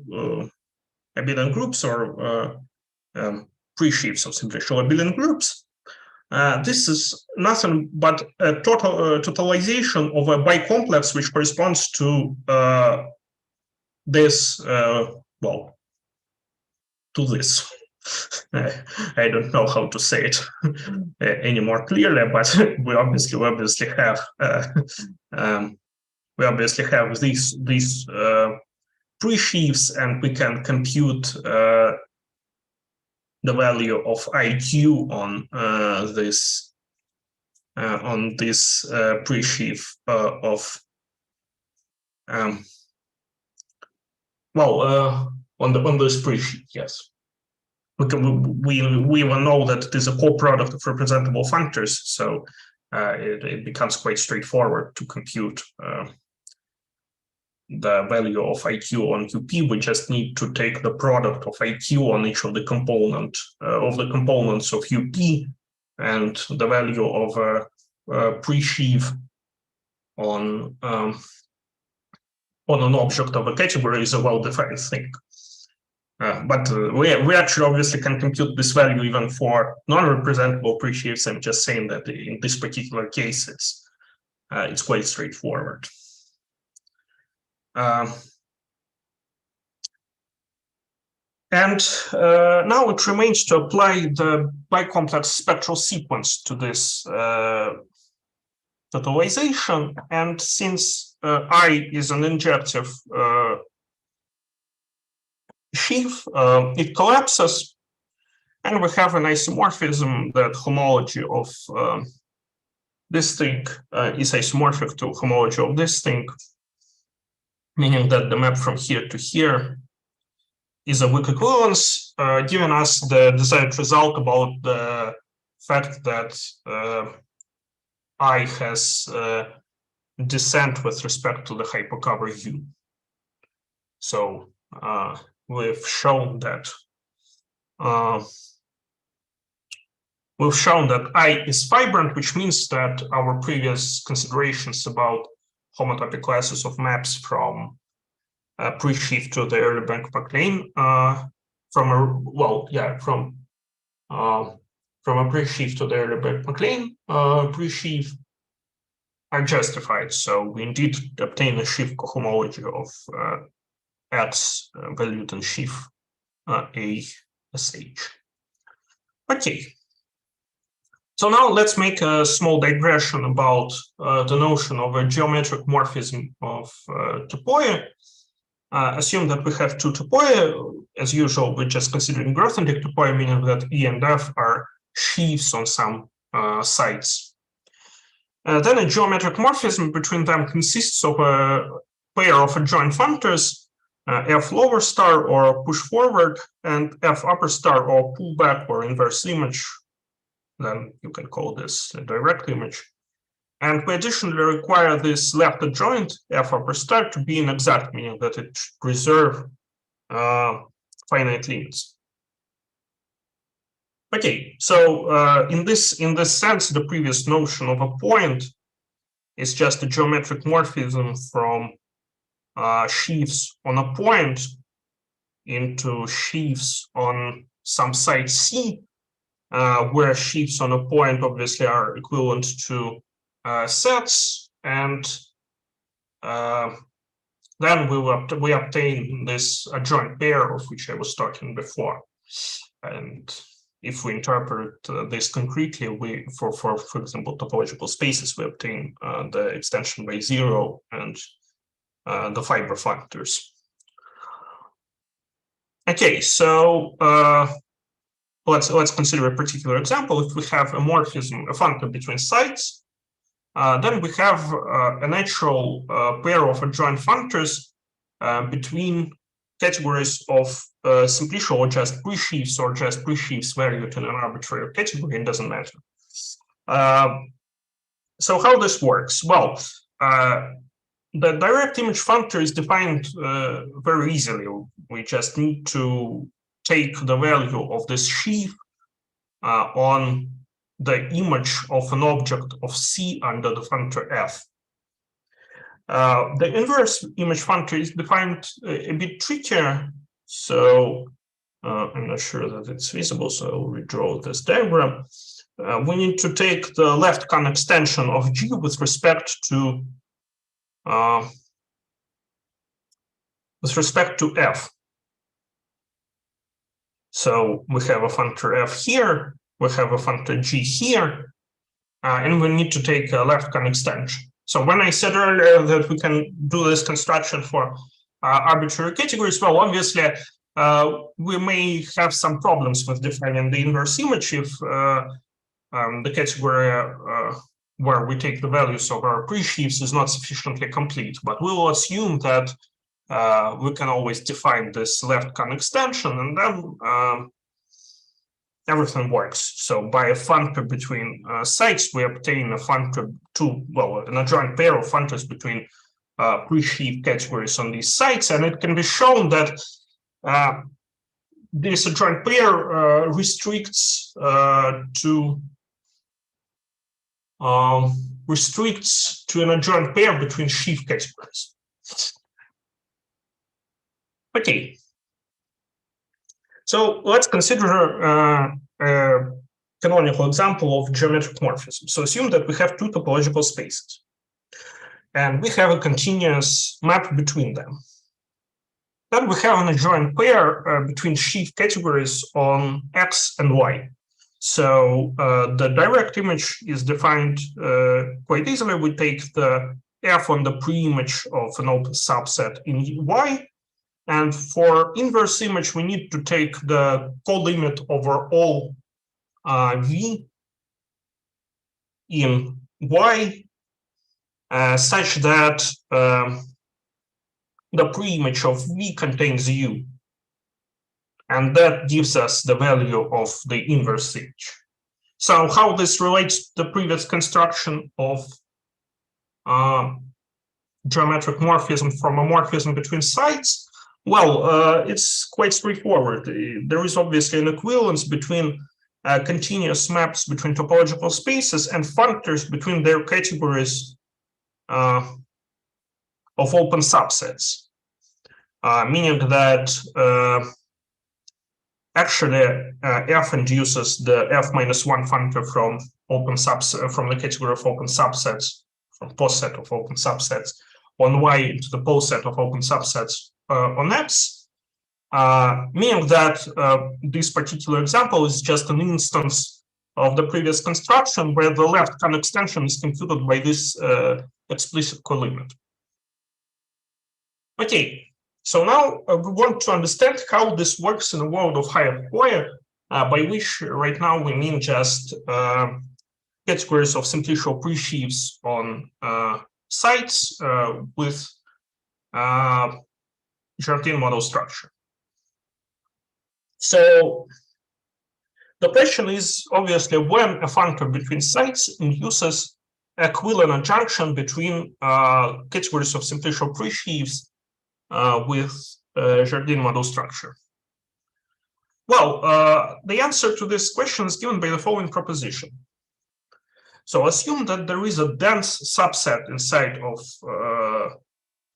abelian groups or presheaves of simplicial abelian groups, this is nothing but a totalization of a bicomplex which corresponds to this, to this. I don't know how to say it any more clearly, but we obviously have these presheaves, and we can compute the value of IQ on this presheaf of on this presheaf, yes. We even know that it is a coproduct of representable functors, so it becomes quite straightforward to compute the value of IQ on QP. We just need to take the product of IQ on each of the components of UP, and the value of a presheaf on an object of a category is a well-defined thing. But we actually obviously can compute this value even for non-representable presheafs. I'm just saying that in this particular cases, it's quite straightforward. And now it remains to apply the bicomplex spectral sequence to this totalization. And since I is an injective sheaf, it collapses, and we have an isomorphism that homology of this thing is isomorphic to homology of this thing, meaning that the map from here to here is a weak equivalence, giving us the desired result about the fact that I has descent with respect to the hypercover U. So we've shown that I is fibrant, which means that our previous considerations about homotopic classes of maps from presheaf to the Erlenberg-MacLean from a presheaf to the Erlenberg-MacLean presheaf are justified. So we indeed obtain a sheaf cohomology of X valued in sheaf ASH. Okay. So now let's make a small digression about the notion of a geometric morphism of topoia. Assume that we have two topoia. As usual, we're just considering Grothendieck topoia, meaning that E and F are sheaves on some sites. Then a geometric morphism between them consists of a pair of adjoint functors, F lower star or push forward, and F upper star or pull back or inverse image. Then you can call this a direct image. And we additionally require this left adjoint F upper star to be inexact, meaning that it should preserve finite limits. Okay, so in this sense, the previous notion of a point is just a geometric morphism from sheaves on a point into sheaves on some site C, where sheaves on a point obviously are equivalent to sets, and then we obtain this adjoint pair of which I was talking before. And if we interpret this concretely, we for example topological spaces, we obtain the extension by zero and the fiber functors. Okay, so let's consider a particular example. If we have a morphism, a functor between sites, then we have a natural pair of adjoint functors between categories of simplicial or just presheaves valued in an arbitrary category. It doesn't matter. So how this works? Well, the direct image functor is defined very easily. We just need to take the value of this sheaf on the image of an object of C under the functor F. The inverse image functor is defined a bit trickier, so I'm not sure that it's visible, so I'll redraw this diagram. We need to take the left Kan extension of G with respect to F. So we have a functor F here, we have a functor G here, and we need to take a left Kan extension. So when I said earlier that we can do this construction for arbitrary categories, well, obviously we may have some problems with defining the inverse image if the category where we take the values of our presheaves is not sufficiently complete. But we will assume that we can always define this left Kan extension, and then everything works. So by a functor between sites, we obtain a functor an adjoint pair of functors between presheaf categories on these sites, and it can be shown that this adjoint pair restricts to an adjoint pair between sheaf categories. Okay. So let's consider a canonical example of geometric morphism. So assume that we have two topological spaces, and we have a continuous map between them. Then we have an adjoint pair between sheaf categories on X and Y. So the direct image is defined quite easily. We take the F on the pre-image of an open subset in Y. And for inverse image, we need to take the co-limit over all V in Y such that the pre-image of V contains U. And that gives us the value of the inverse image. So how this relates to the previous construction of geometric morphism from a morphism between sites? Well, it's quite straightforward. There is obviously an equivalence between continuous maps between topological spaces and functors between their categories of open subsets, meaning that actually F induces the F-1 functor from open subset from the category of open subsets from post set of open subsets on Y into the post set of open subsets on X, meaning that this particular example is just an instance of the previous construction where the left can extension is computed by this explicit colimit. Okay, so now we want to understand how this works in a world of higher FOIA, by which right now we mean just categories of simplicial presheaves on sites with Jardine model structure. So the question is obviously when a functor between sites induces equivalent junction between categories of simplicial presheaves with Jardine model structure. Well, the answer to this question is given by the following proposition. So assume that there is a dense subset inside of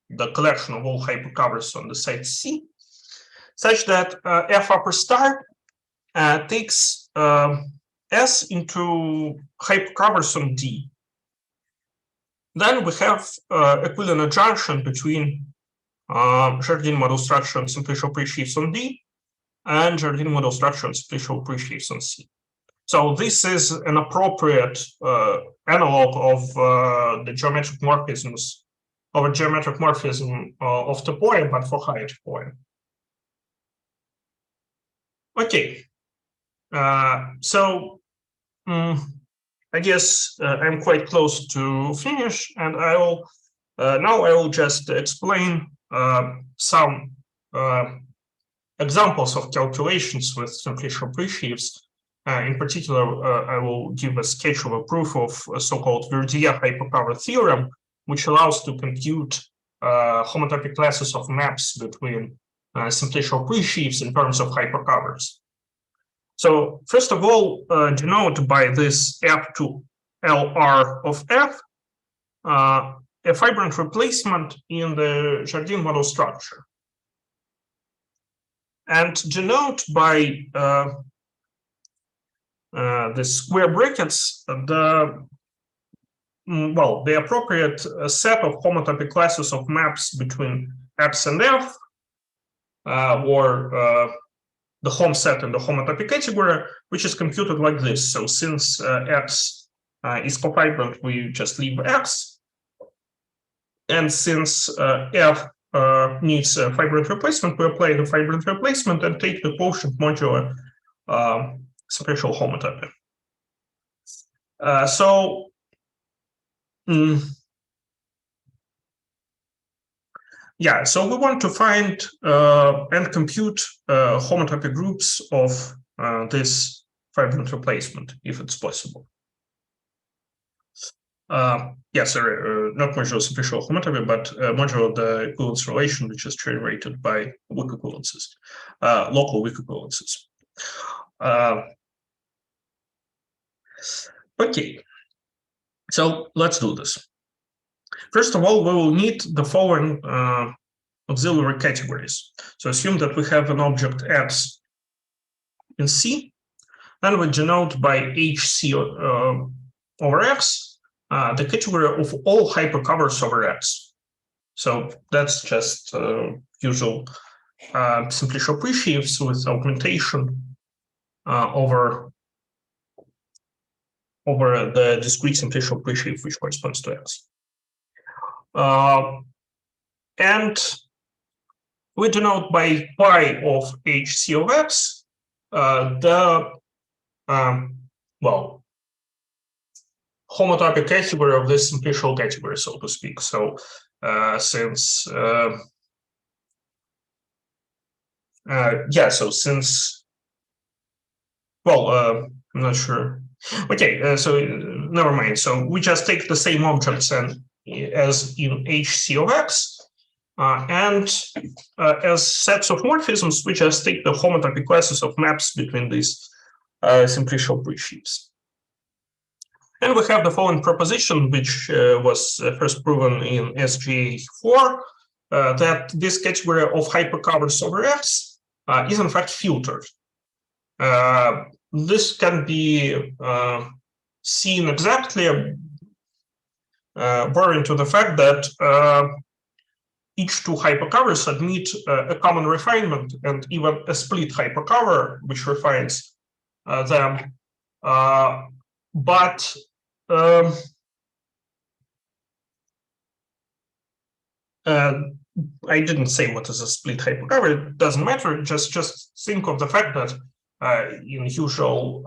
the collection of all hypercovers on the site C, such that F upper star takes S into hypercovers on D. Then we have equivalent junction between Jardine model structure and simplicial presheaves on D and Jardine model structure and simplicial presheaves on C. So this is an appropriate analog of the geometric morphisms or geometric morphism of Taroian, but for higher Taroian. Okay, so I guess I'm quite close to finish, and I will now I will just explain some examples of calculations with simplicial presheaves. In particular, I will give a sketch of a proof of a so-called Verdier hypercover theorem, which allows to compute homotopic classes of maps between simplicial presheaves in terms of hypercovers. So first of all, denote by this F to LR of F a fibrant replacement in the Jardine model structure, and denote by the square brackets the appropriate set of homotopic classes of maps between X and F, or the home set in the homotopic category, which is computed like this. So since X is cofibrant, we just leave X, and since F needs a fibrant replacement, we apply the fibrant replacement and take the quotient modular simplicial homotopy. So we want to find and compute homotopy groups of this fibrant replacement, if it's possible. Not modular simplicial homotopy, but modular the equivalence relation, which is generated by weak equivalences, local weak equivalences. Okay, so let's do this. First of all, we will need the following auxiliary categories. So assume that we have an object X in C, then we denote by HC over X the category of all hypercovers over X. So that's just usual simplicial presheaves with augmentation over the discrete simplicial presheaf, which corresponds to X. And we denote by pi of HC of X the homotopic category of this simplicial category, so to speak. So I'm not sure. Okay, so never mind. So we just take the same objects and as in HC of X, and as sets of morphisms, we just take the homotopic classes of maps between these simplicial presheaves. And we have the following proposition, which was first proven in SGA4, that this category of hypercovers over X is in fact filtered. This can be seen exactly borrowing to the fact that each two hypercovers admit a common refinement and even a split hypercover, which refines them. But I didn't say what is a split hypercover. It doesn't matter. Just think of the fact that in usual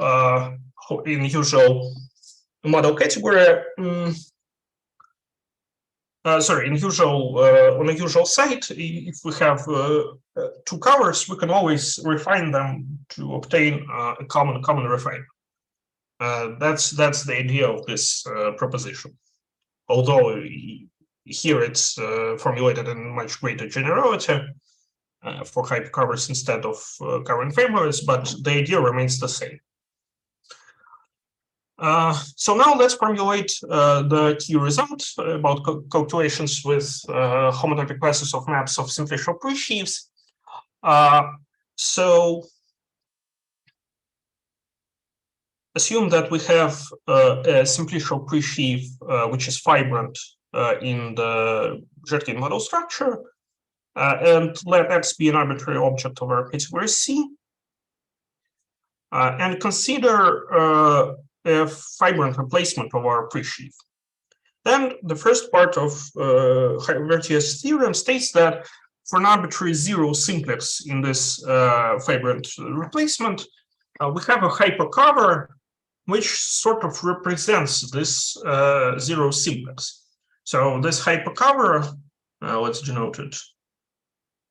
model category, in usual on a usual site, if we have two covers, we can always refine them to obtain a common refinement. That's the idea of this proposition. Although here it's formulated in much greater generality for hypercovers instead of covering families, but the idea remains the same. So now let's formulate the key result about calculations with homotopic classes of maps of simplicial presheaves. So assume that we have a simplicial presheaf which is fibrant in the Jardine model structure, and let X be an arbitrary object of our category C, and consider a fibrant replacement of our presheaf. Then the first part of Vertius theorem states that for an arbitrary zero simplex in this fibrant replacement, we have a hypercover which sort of represents this zero simplex. So this hypercover, let's denote it.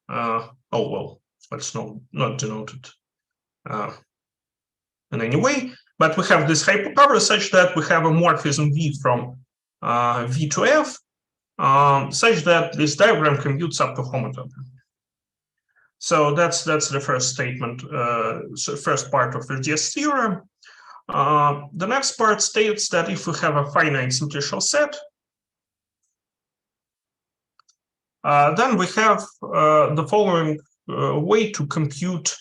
Let's not denote it in any way. But we have this hypercover such that we have a morphism V from V to F, such that this diagram commutes up to homotopy. So that's the first statement, first part of Vertius theorem. The next part states that if we have a finite simplicial set, then we have the following way to compute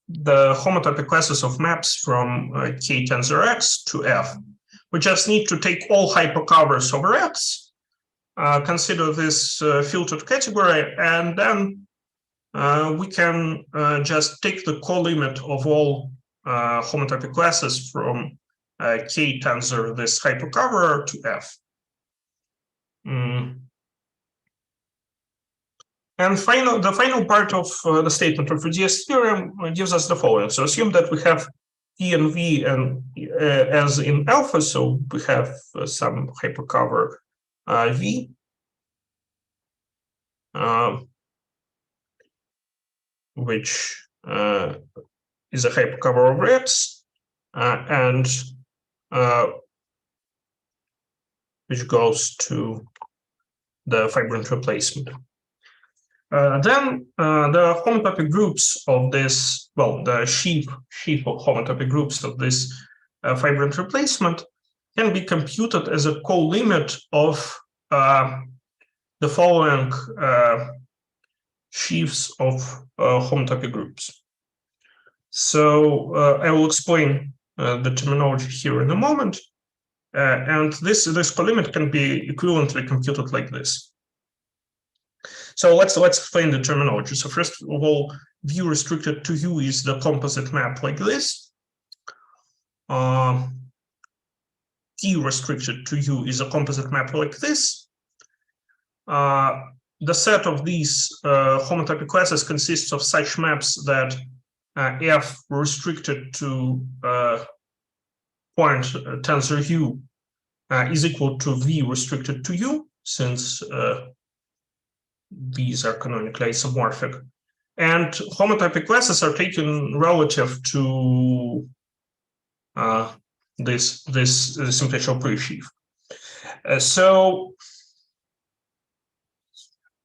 the homotopic classes of maps from K tensor X to F. We just need to take all hypercovers over X, consider this filtered category, and then we can just take the co-limit of all homotopic classes from K tensor this hypercover to F. And the final part of the statement of Vertius theorem gives us the following. So assume that we have P and V and as in alpha, so we have some hypercover V, which is a hypercover over X, and which goes to the fibrant replacement. Then the homotopic groups of this, the sheaf of homotopic groups of this fibrant replacement can be computed as a co-limit of the following sheaves of homotopic groups. So I will explain the terminology here in a moment, and this co-limit can be equivalently computed like this. So let's explain the terminology. So first of all, V restricted to U is the composite map like this. T restricted to U is a composite map like this. The set of these homotopic classes consists of such maps that F restricted to point tensor U is equal to V restricted to U, since these are canonically isomorphic, and homotopic classes are taken relative to this simplicial presheaf. So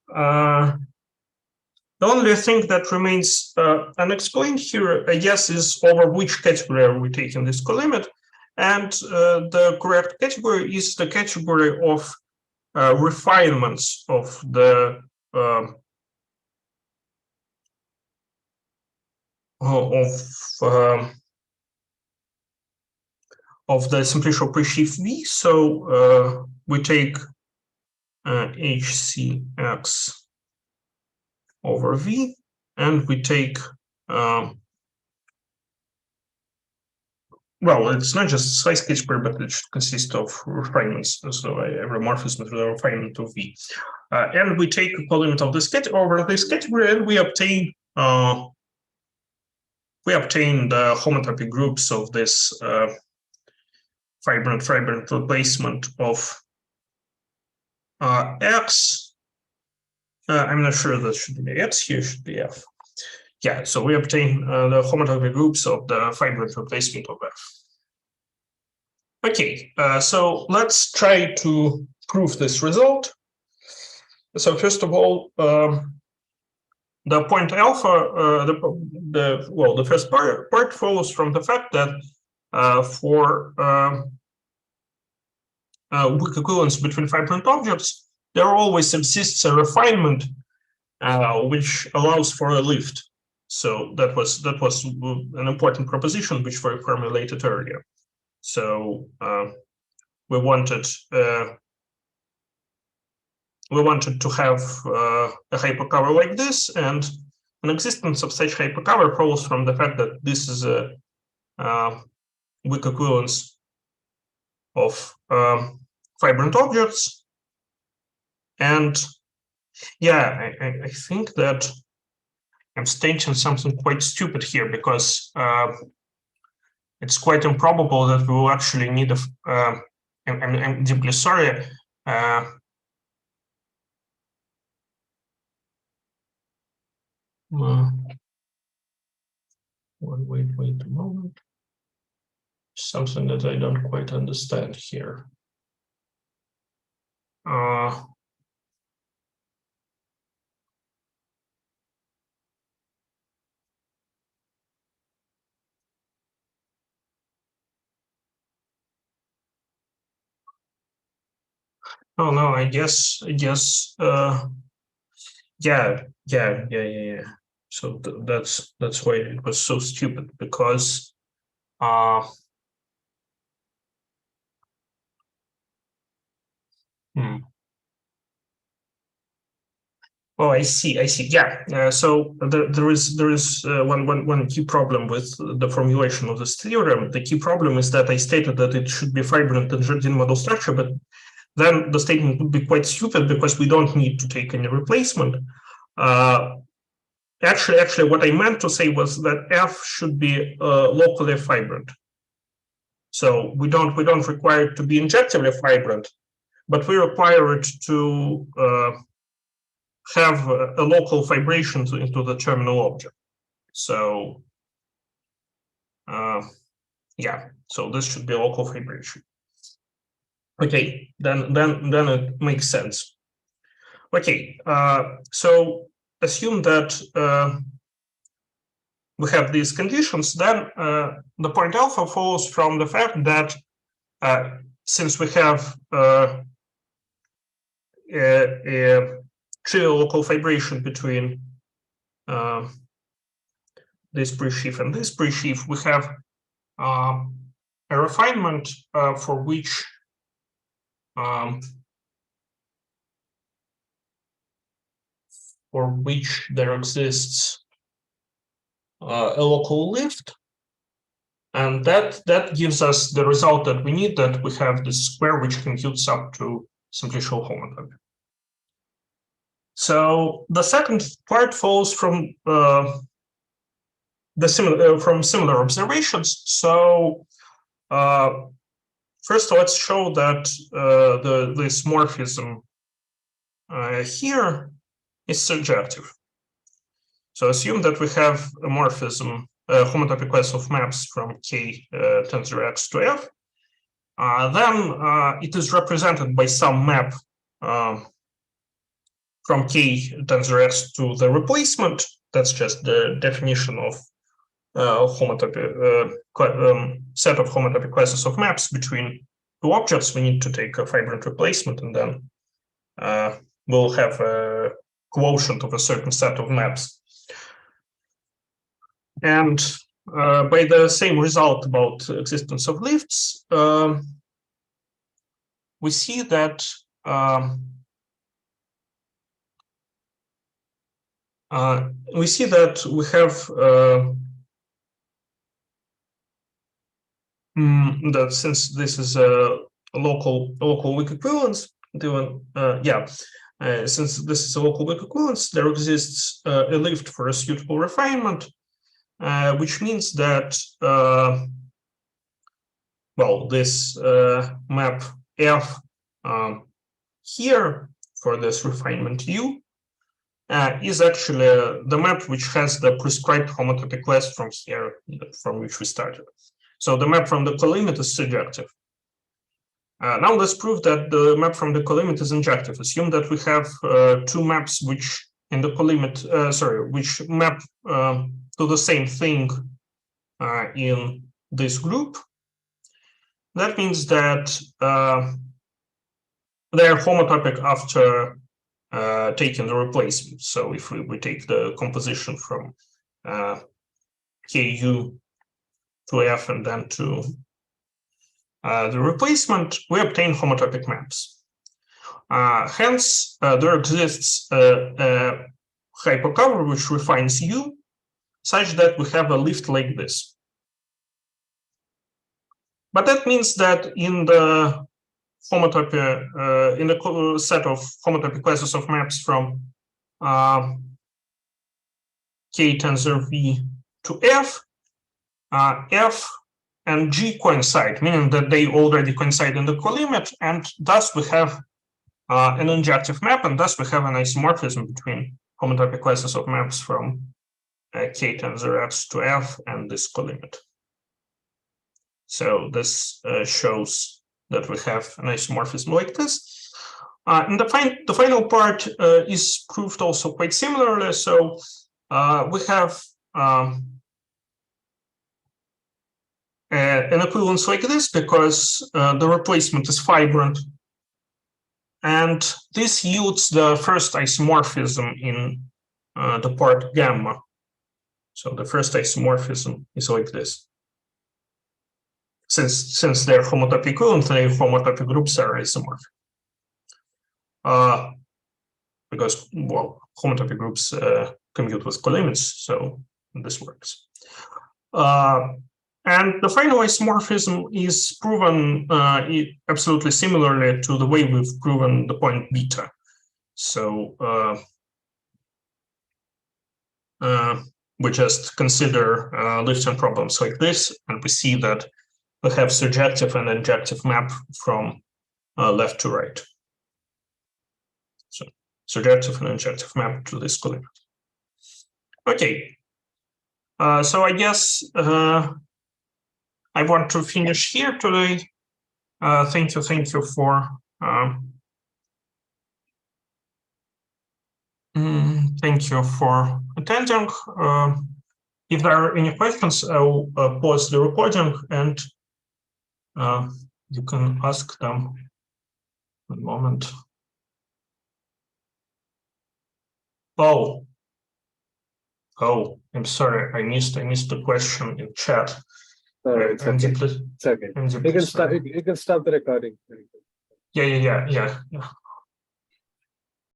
the only thing that remains unexplained here, I guess, is over which category are we taking this co-limit, and the correct category is the category of refinements of the the simplicial presheaf V. So we take HCX over V, and we take well, it's not just size K-square, but it should consist of refinements. So every morphism is a refinement of V. And we take a polynomial of this over this category, and we obtain the homotopy groups of this fibrant replacement of X. I'm not sure that should be X here, should be F. Yeah, so we obtain the homotopy groups of the fibrant replacement of F. Okay, so let's try to prove this result. So first of all, the point alpha, the first part follows from the fact that for weak equivalence between fibrant objects, there always exists a refinement which allows for a lift. So that was an important proposition which we formulated earlier. So we wanted to have a hypercover like this, and an existence of such hypercover follows from the fact that this is a weak equivalence of fibrant objects. And yeah, I think that I'm stating something quite stupid here, because it's quite improbable that we will actually need I'm deeply sorry. Wait a moment. Something that I don't quite understand here. Oh no, I guess yeah. So that's why it was so stupid, because Oh, I see. Yeah. So there is one key problem with the formulation of this theorem. The key problem is that I stated that it should be fibrant and Jardine model structure, but then the statement would be quite stupid, because we don't need to take any replacement. Actually, what I meant to say was that F should be locally fibrant. So we don't require it to be injectively fibrant, but we require it to have a local fibration into the terminal object. So yeah, so this should be local fibration. Okay, then it makes sense. Okay, so assume that we have these conditions, then the point alpha follows from the fact that since we have a trivial local fibration between this presheaf and this presheaf, we have a refinement for which there exists a local lift, and that gives us the result that we need, that we have this square which computes up to simplicial homotopy. So the second part follows from similar observations. So first, let's show that this morphism here is surjective. So assume that we have a morphism, a homotopy class of maps from K tensor X to F. Then it is represented by some map from K tensor X to the replacement. That's just the definition of homotopy set of homotopy classes of maps between two objects. We need to take a fibrant replacement, and then we'll have a quotient of a certain set of maps. And by the same result about existence of lifts, we see that we have that since this is a local weak equivalence, since this is a local weak equivalence, there exists a lift for a suitable refinement, which means that this map F here for this refinement U is actually the map which has the prescribed homotopic class from here, from which we started. So the map from the colimit is surjective. Now let's prove that the map from the colimit is injective. Assume that we have two maps which in the colimit, which map to the same thing in this group. That means that they are homotopic after taking the replacement. So if we take the composition from KU to F and then to the replacement, we obtain homotopic maps. Hence, there exists a hypercover which refines U such that we have a lift like this. But that means that in the homotopy, in the set of homotopy classes of maps from K tensor V to F, F and G coincide, meaning that they already coincide in the colimit, and thus we have an injective map, and thus we have an isomorphism between homotopy classes of maps from K tensor X to F and this colimit. So this shows that we have an isomorphism like this. And the final part is proved also quite similarly. So we have an equivalence like this because the replacement is fibrant. And this yields the first isomorphism in the part gamma. So the first isomorphism is like this. Since they're homotopy equivalent, their homotopy groups are isomorphic. Because, well, homotopy groups commute with colimits, so this works. And the final isomorphism is proven absolutely similarly to the way we've proven the point beta. So we just consider Lifton problems like this, and we see that we have surjective and injective map from left to right. So surjective and injective map to this colimit. Okay. So I guess I want to finish here today. Thank you for attending. If there are any questions, I'll pause the recording and you can ask them. One moment. Oh, I'm sorry, I missed the question in chat. It's okay. It's okay. You can stop the recording. Yeah.